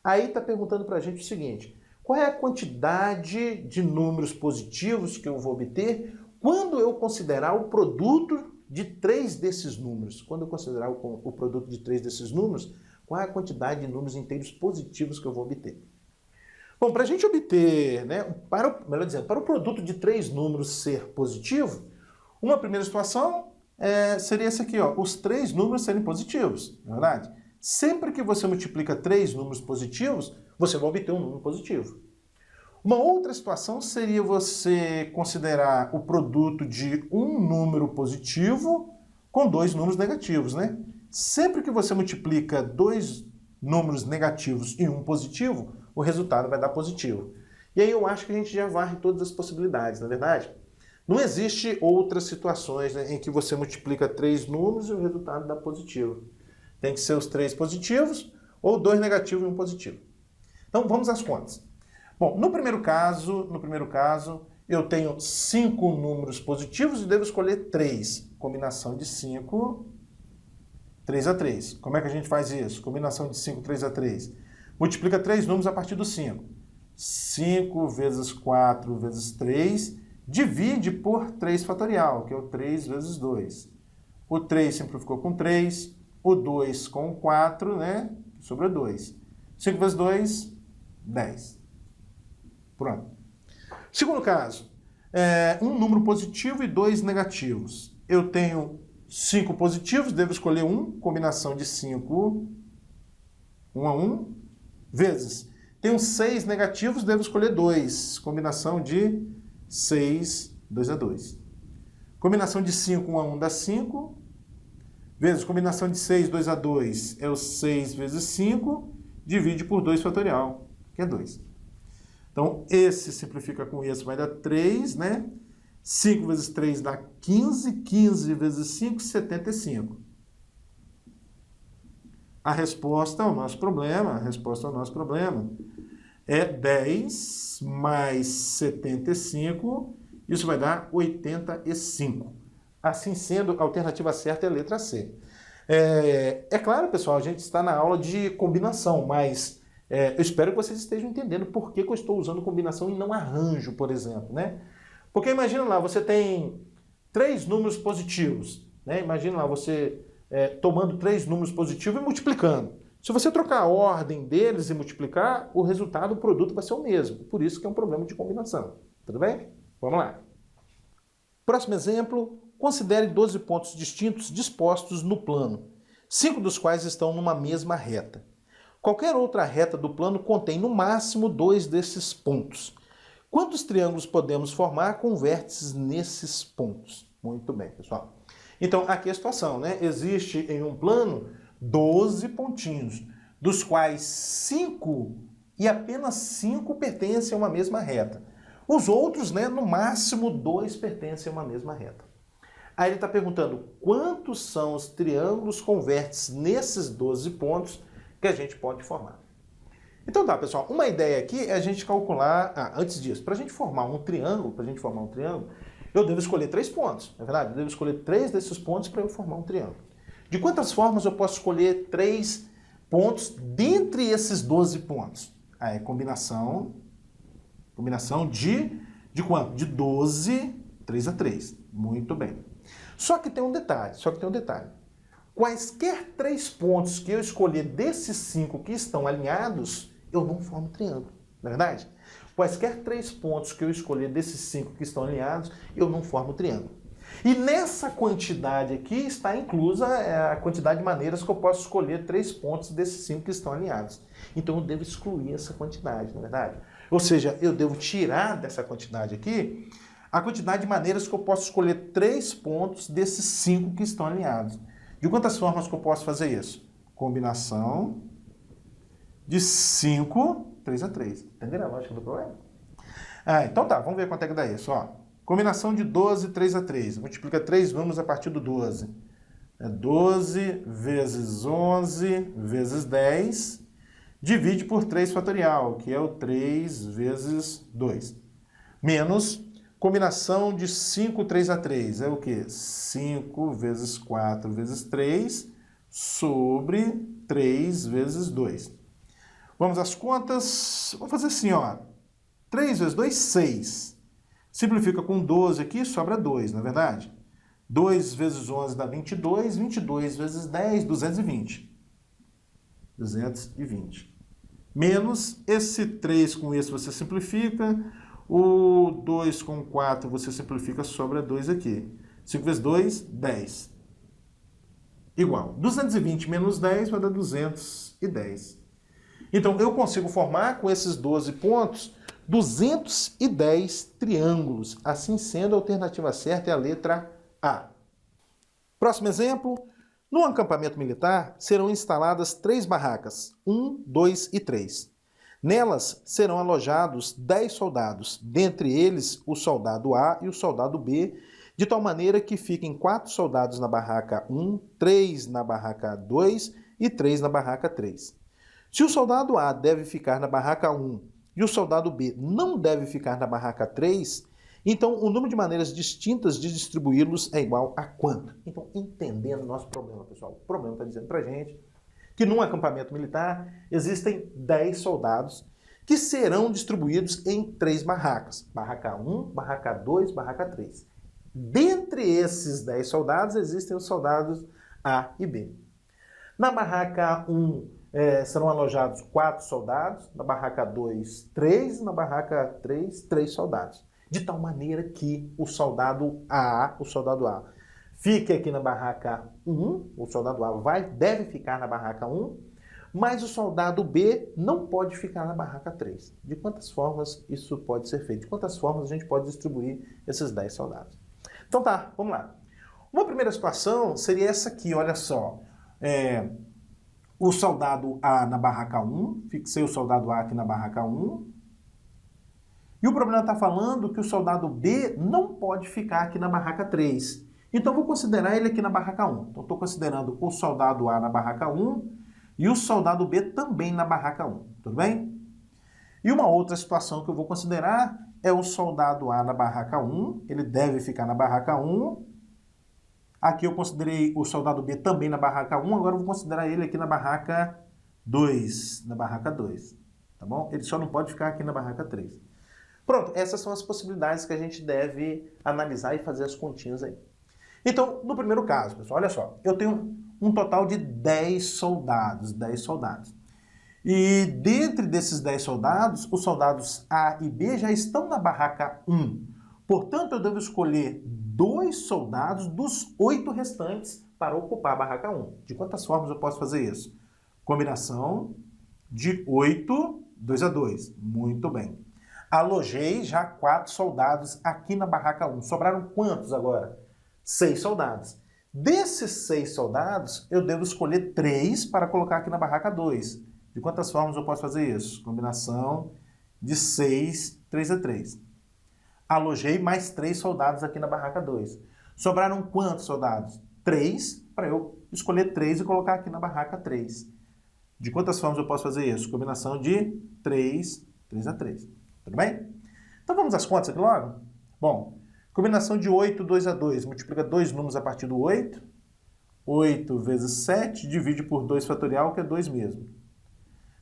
Aí está perguntando para a gente o seguinte: qual é a quantidade de números positivos que eu vou obter quando eu considerar o produto de 3 desses números? Quando eu considerar o produto de 3 desses números, Qual é a quantidade de números inteiros positivos que eu vou obter? Bom, para a gente obter, né, melhor dizendo, para o produto de 3 números ser positivo, uma primeira situação seria essa aqui, ó, os 3 números serem positivos, não é verdade? Sempre que você multiplica 3 números positivos, você vai obter um número positivo. Uma outra situação seria você considerar o produto de um número positivo com 2 números negativos, né? Sempre que você multiplica 2 números negativos e um positivo, o resultado vai dar positivo. E aí eu acho que a gente já varre todas as possibilidades, não é verdade? Não existe outras situações, né, em que você multiplica 3 números e o resultado dá positivo. Tem que ser os 3 positivos ou 2 negativos e um positivo. Então vamos às contas. Bom, no primeiro caso, eu tenho 5 números positivos e devo escolher 3. Combinação de 5, 3 a 3. Como é que a gente faz isso? Combinação de 5, 3 a 3. Multiplica 3 números a partir do 5. 5 vezes 4 vezes 3, divide por 3 fatorial, que é o 3 vezes 2. O 3 simplificou com 3, o 2 com 4, né? Sobra 2. 5 vezes 2, 10. Pronto. Segundo caso, um número positivo e 2 negativos. Eu tenho 5 positivos, devo escolher 1, combinação de 5, 1 a 1, vezes. Tenho 6 negativos, devo escolher 2, combinação de 6, 2 a 2. Combinação de 5, 1 a 1 dá 5, vezes combinação de 6, 2 a 2 é o 6 vezes 5, divide por 2 fatorial, que é 2. Então, esse simplifica com esse, vai dar 3, né? 5 vezes 3 dá 15, 15 vezes 5, 75. A resposta ao nosso problema, é 10 mais 75, isso vai dar 85. Assim sendo, a alternativa certa é a letra C. É claro, pessoal, a gente está na aula de combinação, mas eu espero que vocês estejam entendendo por que eu estou usando combinação e não arranjo, por exemplo, né? Porque imagina lá, você tem 3 números positivos, né? Imagina lá, você tomando 3 números positivos e multiplicando. Se você trocar a ordem deles e multiplicar, o resultado, o produto vai ser o mesmo. Por isso que é um problema de combinação. Tudo bem? Vamos lá. Próximo exemplo, considere 12 pontos distintos dispostos no plano, 5 dos quais estão numa mesma reta. Qualquer outra reta do plano contém no máximo 2 desses pontos. Quantos triângulos podemos formar com vértices nesses pontos? Muito bem, pessoal. Então, aqui é a situação, né? Existe em um plano 12 pontinhos, dos quais 5 e apenas 5 pertencem a uma mesma reta. Os outros, né, no máximo 2 pertencem a uma mesma reta. Aí ele está perguntando quantos são os triângulos com vértices nesses 12 pontos que a gente pode formar. Então tá, pessoal, uma ideia aqui é a gente calcular, antes disso, para a gente formar um triângulo, eu devo escolher 3 pontos, não é verdade? Eu devo escolher 3 desses pontos para eu formar um triângulo. De quantas formas eu posso escolher 3 pontos dentre esses 12 pontos? É combinação de quanto? De 12, 3 a 3. Muito bem. Só que tem um detalhe. Quaisquer 3 pontos que eu escolher desses 5 que estão alinhados, eu não formo triângulo, não é verdade? Quaisquer 3 pontos que eu escolher desses 5 que estão alinhados, eu não formo triângulo. E nessa quantidade aqui está inclusa a quantidade de maneiras que eu posso escolher 3 pontos desses 5 que estão alinhados. Então eu devo excluir essa quantidade, não é verdade? Ou seja, eu devo tirar dessa quantidade aqui a quantidade de maneiras que eu posso escolher 3 pontos desses 5 que estão alinhados. De quantas formas que eu posso fazer isso? Combinação de 5, 3 a 3. Entenderam a lógica do problema? Então tá, vamos ver quanto é que dá isso. Ó. Combinação de 12, 3 a 3. Multiplica 3 números a partir do 12. 12 vezes 11 vezes 10. Divide por 3 fatorial, que é o 3 vezes 2. Menos combinação de 5, 3 a 3. É o quê? 5 vezes 4 vezes 3 sobre 3 vezes 2. Vamos às contas. Vamos fazer assim, ó. 3 vezes 2, 6. Simplifica com 12 aqui, sobra 2, não é verdade? 2 vezes 11 dá 22. 22 vezes 10, 220. 220. Menos esse 3 com esse você simplifica, o 2 com 4 você simplifica, sobra 2 aqui. 5 vezes 2, 10. Igual. 220 menos 10 vai dar 210. Então, eu consigo formar com esses 12 pontos 210 triângulos. Assim sendo, a alternativa certa é a letra A. Próximo exemplo. No acampamento militar serão instaladas 3 barracas, 1, 2 e 3. Nelas serão alojados 10 soldados, dentre eles o soldado A e o soldado B, de tal maneira que fiquem 4 soldados na barraca 1, 3 na barraca 2 e 3 na barraca 3. Se o soldado A deve ficar na barraca 1 e o soldado B não deve ficar na barraca 3, então o número de maneiras distintas de distribuí-los é igual a quanto? Então, entendendo o nosso problema, pessoal, o problema está dizendo para a gente que num acampamento militar existem 10 soldados que serão distribuídos em 3 barracas. Barraca 1, barraca 2, barraca 3. Dentre esses 10 soldados existem os soldados A e B. Na barraca 1, serão alojados 4 soldados, na barraca 2, 3, na barraca 3, 3 soldados. De tal maneira que o soldado A fique aqui na barraca 1, o soldado A deve ficar na barraca 1, mas o soldado B não pode ficar na barraca 3. De quantas formas isso pode ser feito? De quantas formas a gente pode distribuir esses 10 soldados? Então tá, vamos lá. Uma primeira situação seria essa aqui, olha só. O soldado A na barraca 1, fixei o soldado A aqui na barraca 1. E o problema está falando que o soldado B não pode ficar aqui na barraca 3. Então, vou considerar ele aqui na barraca 1. Então, estou considerando o soldado A na barraca 1 e o soldado B também na barraca 1. Tudo bem? E uma outra situação que eu vou considerar é o soldado A na barraca 1. Ele deve ficar na barraca 1. Aqui eu considerei o soldado B também na barraca 1. Agora eu vou considerar ele aqui na barraca 2. Na barraca 2. Tá bom? Ele só não pode ficar aqui na barraca 3. Pronto, essas são as possibilidades que a gente deve analisar e fazer as continhas aí. Então, no primeiro caso, pessoal, olha só, eu tenho um total de 10 soldados, E dentre desses 10 soldados, os soldados A e B já estão na barraca 1. Portanto, eu devo escolher 2 soldados dos 8 restantes para ocupar a barraca 1. De quantas formas eu posso fazer isso? Combinação de 8, 2 a 2. Muito bem. Alojei já 4 soldados aqui na barraca 1. Sobraram quantos agora? 6 soldados. Desses 6 soldados, eu devo escolher 3 para colocar aqui na barraca 2. De quantas formas eu posso fazer isso? Combinação de 6, 3 a 3. Alojei mais 3 soldados aqui na barraca 2. Sobraram quantos soldados? 3, para eu escolher 3 e colocar aqui na barraca 3. De quantas formas eu posso fazer isso? Combinação de 3, 3 a 3. Tudo bem? Então vamos às contas aqui logo? Bom, combinação de 8, 2 a 2. Multiplica 2 números a partir do 8. 8 vezes 7, divide por 2 fatorial, que é 2 mesmo.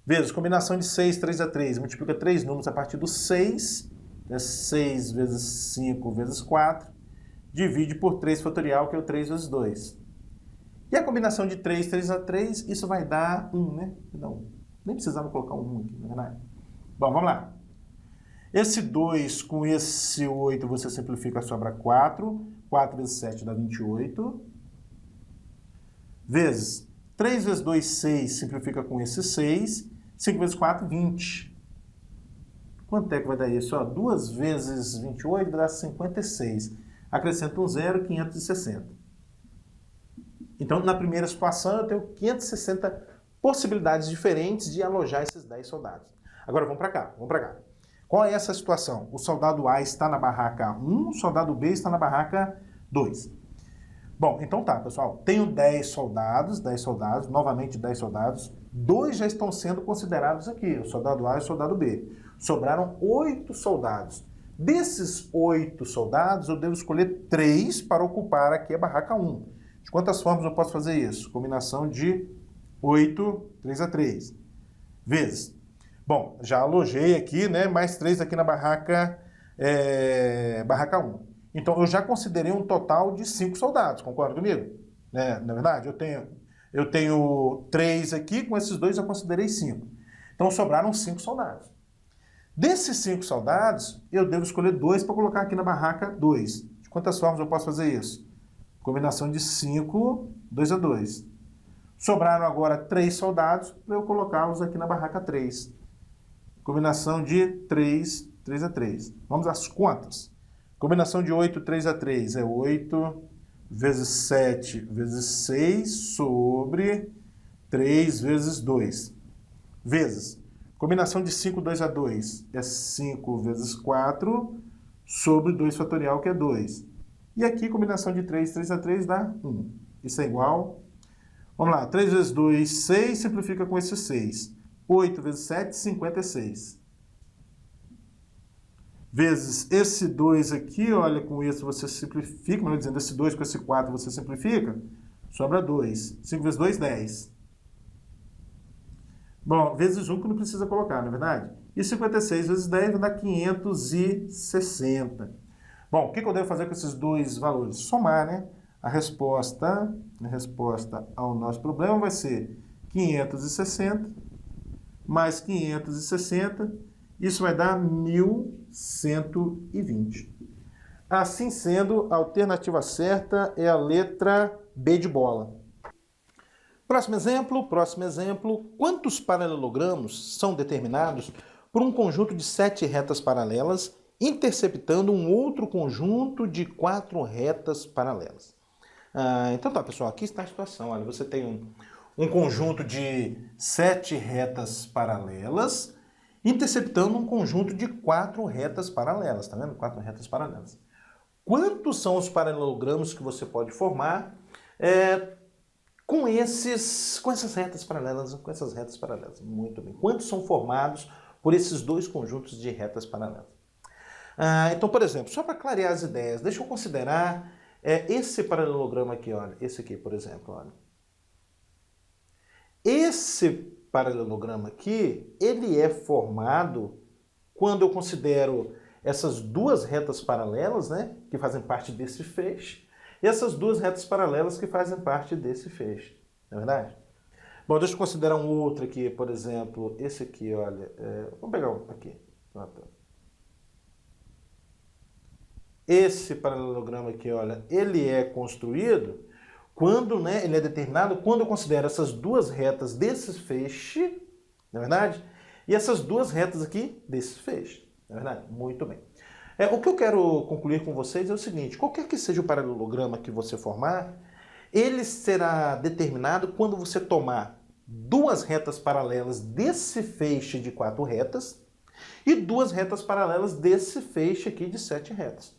Vezes combinação de 6, 3 a 3. Multiplica 3 números a partir do 6. É 6 vezes 5 vezes 4. Divide por 3 fatorial, que é o 3 vezes 2. E a combinação de 3, 3 a 3, isso vai dar 1, né? Não, nem precisava colocar um 1 aqui, na verdade. Bom, vamos lá. Esse 2 com esse 8 você simplifica, sobra 4. 4 vezes 7 dá 28. Vezes 3 vezes 2, 6, simplifica com esse 6. 5 vezes 4, 20. Quanto é que vai dar isso? 2 vezes 28 vai dar 56. Acrescenta um 0, 560. Então, na primeira situação, eu tenho 560 possibilidades diferentes de alojar esses 10 soldados. Agora, vamos para cá, vamos para cá. Qual é essa situação? O soldado A está na barraca 1, o soldado B está na barraca 2. Bom, então tá, pessoal. Tenho 10 soldados, novamente 10 soldados. 2 já estão sendo considerados aqui, o soldado A e o soldado B. Sobraram 8 soldados. Desses 8 soldados, eu devo escolher 3 para ocupar aqui a barraca 1. De quantas formas eu posso fazer isso? Combinação de 8, 3 a 3. Vezes. Bom, já alojei aqui, né, mais 3 aqui na barraca 1. Então, eu já considerei um total de 5 soldados, concorda comigo? Na verdade, eu tenho Eu tenho 3 aqui, com esses 2 eu considerei 5. Então sobraram 5 soldados. Desses 5 soldados, eu devo escolher 2 para colocar aqui na barraca 2. De quantas formas eu posso fazer isso? Combinação de 5, 2 a 2. Sobraram agora 3 soldados para eu colocá-los aqui na barraca 3. Combinação de 3, 3 a 3. Vamos às contas. Combinação de 8, 3 a 3 é 8 vezes 7 vezes 6 sobre 3 vezes 2. Vezes. Combinação de 5, 2 a 2 é 5 vezes 4 sobre 2 fatorial, que é 2. E aqui, combinação de 3, 3 a 3 dá 1. Isso é igual. Vamos lá, 3 vezes 2, 6, simplifica com esse 6. 8 vezes 7, 56. Vezes esse 2 aqui, olha, com esse você simplifica, melhor dizendo, esse 2 com esse 4 você simplifica, sobra 2. 5 vezes 2, 10. Bom, vezes 1 que não precisa colocar, não é verdade? E 56 vezes 10 vai dar 560. Bom, o que eu devo fazer com esses dois valores? Somar, né? A resposta ao nosso problema vai ser 560 mais 560. Isso vai dar 1120. Assim sendo, a alternativa certa é a letra B de bola. Próximo exemplo. Quantos paralelogramos são determinados por um conjunto de 7 retas paralelas interceptando um outro conjunto de 4 retas paralelas? Então tá, pessoal, aqui está a situação. Olha, você tem um conjunto de 7 retas paralelas interceptando um conjunto de 4 retas paralelas. Tá vendo? 4 retas paralelas. Quantos são os paralelogramos que você pode formar com essas retas paralelas? Muito bem. Quantos são formados por esses dois conjuntos de retas paralelas? Então, por exemplo, só para clarear as ideias, deixa eu considerar esse paralelogramo aqui, olha. Esse aqui, por exemplo, olha. Esse paralelogramo aqui, ele é formado quando eu considero essas duas retas paralelas, né, que fazem parte desse feixe, e essas duas retas paralelas que fazem parte desse feixe, não é verdade? Bom, deixa eu considerar um outro aqui, por exemplo, esse aqui, olha, vamos pegar um aqui, pronto. Esse paralelogramo aqui, olha, ele é construído quando, né, ele é determinado quando eu considero essas duas retas desse feixe, não é verdade? E essas duas retas aqui desse feixe, não é verdade? Muito bem. O que eu quero concluir com vocês é o seguinte: qualquer que seja o paralelograma que você formar, ele será determinado quando você tomar duas retas paralelas desse feixe de 4 retas e duas retas paralelas desse feixe aqui de 7 retas.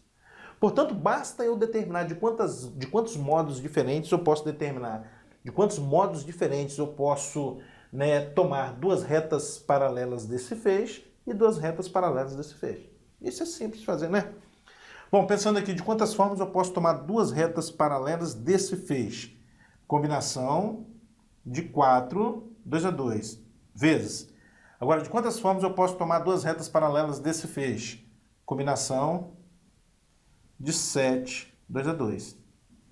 Portanto, basta eu determinar de quantos modos diferentes eu posso né, tomar duas retas paralelas desse feixe e duas retas paralelas desse feixe. Isso é simples de fazer, né? Bom, pensando aqui, de quantas formas eu posso tomar duas retas paralelas desse feixe? Combinação de 4, 2 a 2, vezes. Agora, de quantas formas eu posso tomar duas retas paralelas desse feixe? Combinação de 7, 2 a 2.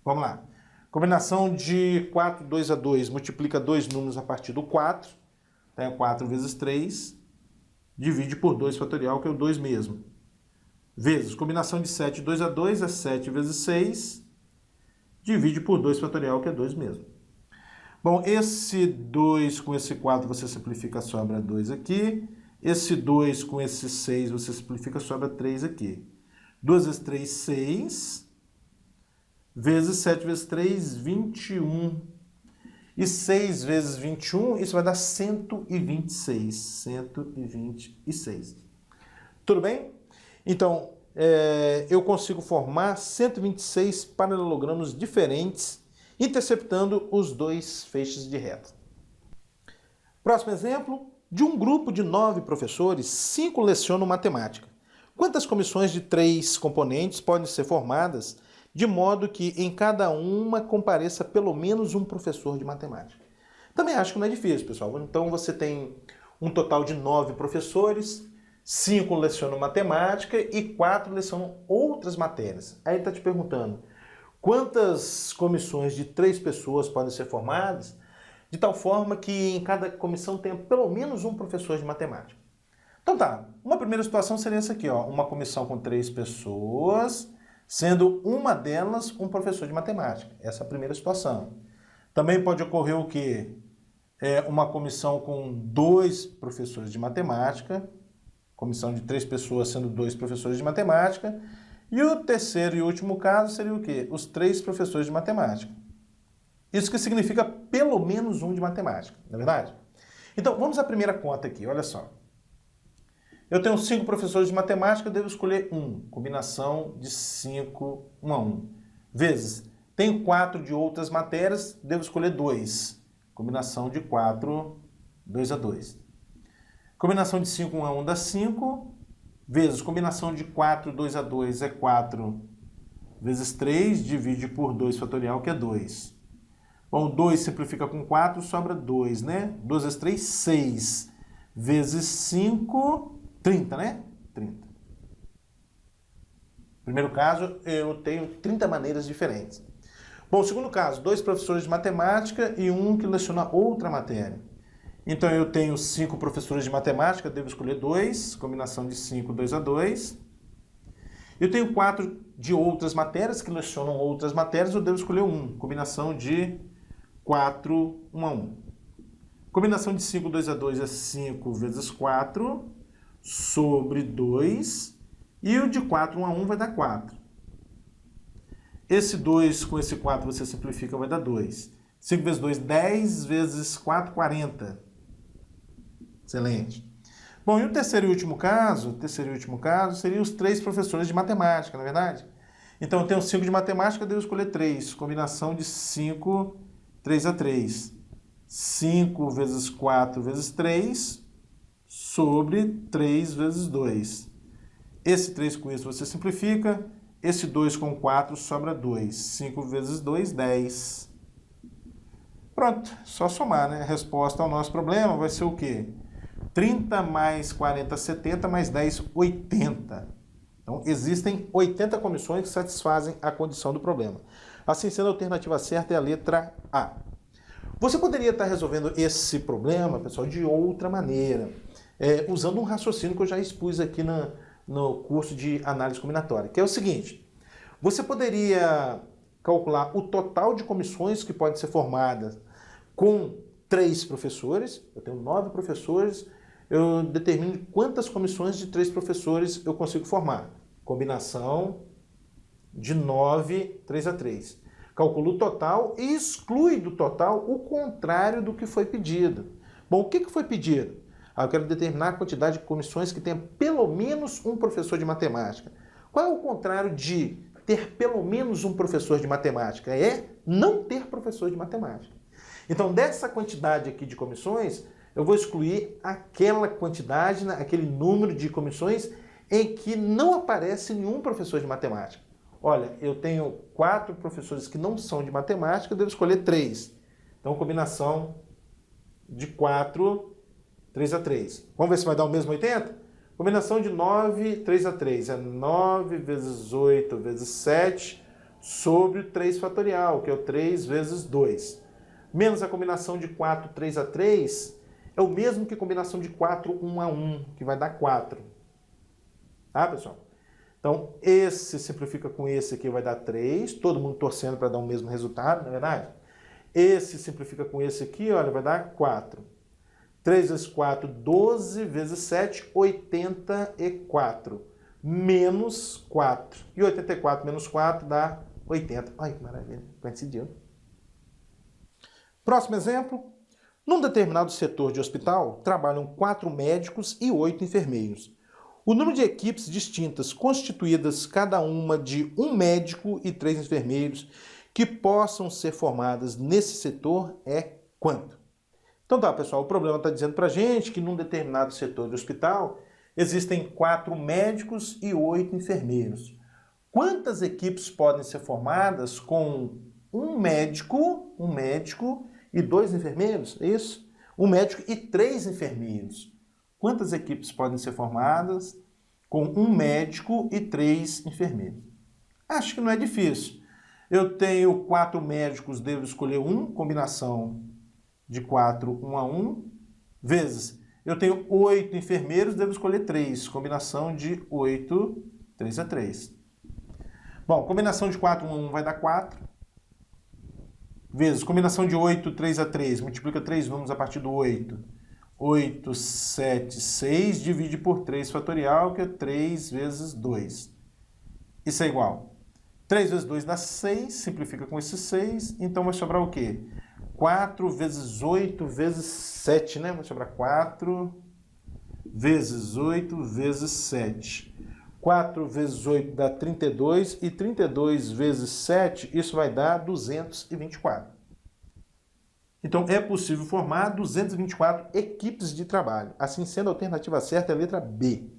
Vamos lá. Combinação de 4, 2 a 2, multiplica dois números a partir do 4. Então, 4 vezes 3, divide por 2 fatorial, que é o 2 mesmo. Vezes, combinação de 7, 2 a 2 é 7 vezes 6, divide por 2 fatorial, que é 2 mesmo. Bom, esse 2 com esse 4 você simplifica, sobra 2 aqui. Esse 2 com esse 6 você simplifica, sobra 3 aqui. 2 vezes 3, 6. Vezes 7 vezes 3, 21. E 6 vezes 21, isso vai dar 126. 126. Tudo bem? Então, eu consigo formar 126 paralelogramos diferentes, interceptando os dois feixes de reta. Próximo exemplo. De um grupo de 9 professores, 5 lecionam matemática. Quantas comissões de 3 componentes podem ser formadas de modo que em cada uma compareça pelo menos um professor de matemática? Também acho que não é difícil, pessoal. Então você tem um total de 9 professores, 5 lecionam matemática e 4 lecionam outras matérias. Aí ele está te perguntando, quantas comissões de 3 pessoas podem ser formadas? de tal forma que em cada comissão tenha pelo menos um professor de matemática. Então tá, uma primeira situação seria essa aqui, ó, uma comissão com 3 pessoas, sendo uma delas um professor de matemática. Essa é a primeira situação. Também pode ocorrer o quê? Uma comissão com 2 professores de matemática, comissão de 3 pessoas sendo 2 professores de matemática, e o terceiro e último caso seria o quê? Os 3 professores de matemática. Isso que significa pelo menos um de matemática, não é verdade? Então, vamos à primeira conta aqui, olha só. Eu tenho 5 professores de matemática, eu devo escolher um, combinação de 5, 1 a 1. Vezes, tenho 4 de outras matérias, devo escolher 2, combinação de 4, 2 a 2. Combinação de 5, 1 a 1 dá 5, vezes combinação de 4, 2 a 2 é 4, vezes 3, divide por 2 fatorial, que é 2. Bom, 2 simplifica com 4, sobra 2, né? 2 vezes 3, 6, vezes 5, 30, né? 30. Primeiro caso, eu tenho 30 maneiras diferentes. Bom, segundo caso, 2 professores de matemática e um que leciona outra matéria. Então, eu tenho 5 professores de matemática, devo escolher 2, combinação de 5, 2 a 2. Eu tenho 4 de outras matérias, que lecionam outras matérias, eu devo escolher 1, combinação de 4, 1 a 1. Combinação de 5, 2 a 2 é 5 vezes 4, sobre 2, e o de 4, 1 a 1 vai dar 4. Esse 2 com esse 4 você simplifica, vai dar 2. 5 vezes 2, 10 vezes 4, 40. Excelente. Bom, e o terceiro e último caso seriam os 3 professores de matemática, não é verdade? Então, eu tenho 5 de matemática, eu devo escolher 3. Combinação de 5, 3 a 3. 5 vezes 4 vezes 3, sobre 3 vezes 2. Esse 3 com isso você simplifica. Esse 2 com 4 sobra 2. 5 vezes 2, 10. Pronto, só somar, né? A resposta ao nosso problema vai ser o quê? 30 mais 40, 70, mais 10, 80. Então, existem 80 comissões que satisfazem a condição do problema. Assim sendo, a alternativa certa é a letra A. Você poderia estar resolvendo esse problema, pessoal, de outra maneira, usando um raciocínio que eu já expus aqui no curso de análise combinatória, que é o seguinte: você poderia calcular o total de comissões que podem ser formadas com 3 professores. Eu tenho 9 professores, eu determino quantas comissões de 3 professores eu consigo formar. Combinação de 9, 3 a 3. Calculo o total e exclui do total o contrário do que foi pedido. Bom, o que foi pedido? Eu quero determinar a quantidade de comissões que tenha pelo menos um professor de matemática. Qual é o contrário de ter pelo menos um professor de matemática? É não ter professor de matemática. Então, dessa quantidade aqui de comissões, eu vou excluir aquela quantidade, aquele número de comissões em que não aparece nenhum professor de matemática. Olha, eu tenho 4 professores que não são de matemática, eu devo escolher 3. Então, combinação de 4, 3 a 3. Vamos ver se vai dar o mesmo 80? Combinação de 9, 3 a 3. É 9 vezes 8 vezes 7 sobre o 3 fatorial, que é o 3 vezes 2. Menos a combinação de 4, 3 a 3, é o mesmo que a combinação de 4, 1 a 1, que vai dar 4. Tá, pessoal? Então, esse simplifica com esse aqui, vai dar 3. Todo mundo torcendo para dar o mesmo resultado, não é verdade? Esse simplifica com esse aqui, olha, vai dar 4. 3 vezes 4, 12, vezes 7, 84. Menos 4. E 84 menos 4 dá 80. Olha que maravilha, coincidiu. Próximo exemplo. Num determinado setor de hospital, trabalham 4 médicos e 8 enfermeiros. O número de equipes distintas, constituídas cada uma de um médico e 3 enfermeiros, que possam ser formadas nesse setor é quanto? Então tá, pessoal, o problema está dizendo para a gente que num determinado setor de hospital existem 4 médicos e 8 enfermeiros. Quantas equipes podem ser formadas com um médico e 2 enfermeiros? É isso? Um médico e 3 enfermeiros. Quantas equipes podem ser formadas com um médico e 3 enfermeiros? Acho que não é difícil. Eu tenho 4 médicos, devo escolher um, combinação de 4, 1 a 1, vezes, eu tenho 8 enfermeiros, devo escolher 3, combinação de 8, 3 a 3. Bom, combinação de 4, 1 a 1 vai dar 4, vezes, combinação de 8, 3 a 3, multiplica 3 números a partir do 8, 8, 7, 6, divide por 3 fatorial, que é 3 vezes 2. Isso é igual. 3 vezes 2 dá 6, simplifica com esse 6, então vai sobrar o quê? 4 vezes 8 vezes 7, né? Vai sobrar 4 vezes 8 vezes 7. 4 vezes 8 dá 32, e 32 vezes 7, isso vai dar 224. Então, é possível formar 224 equipes de trabalho. Assim sendo, a alternativa certa é a letra B.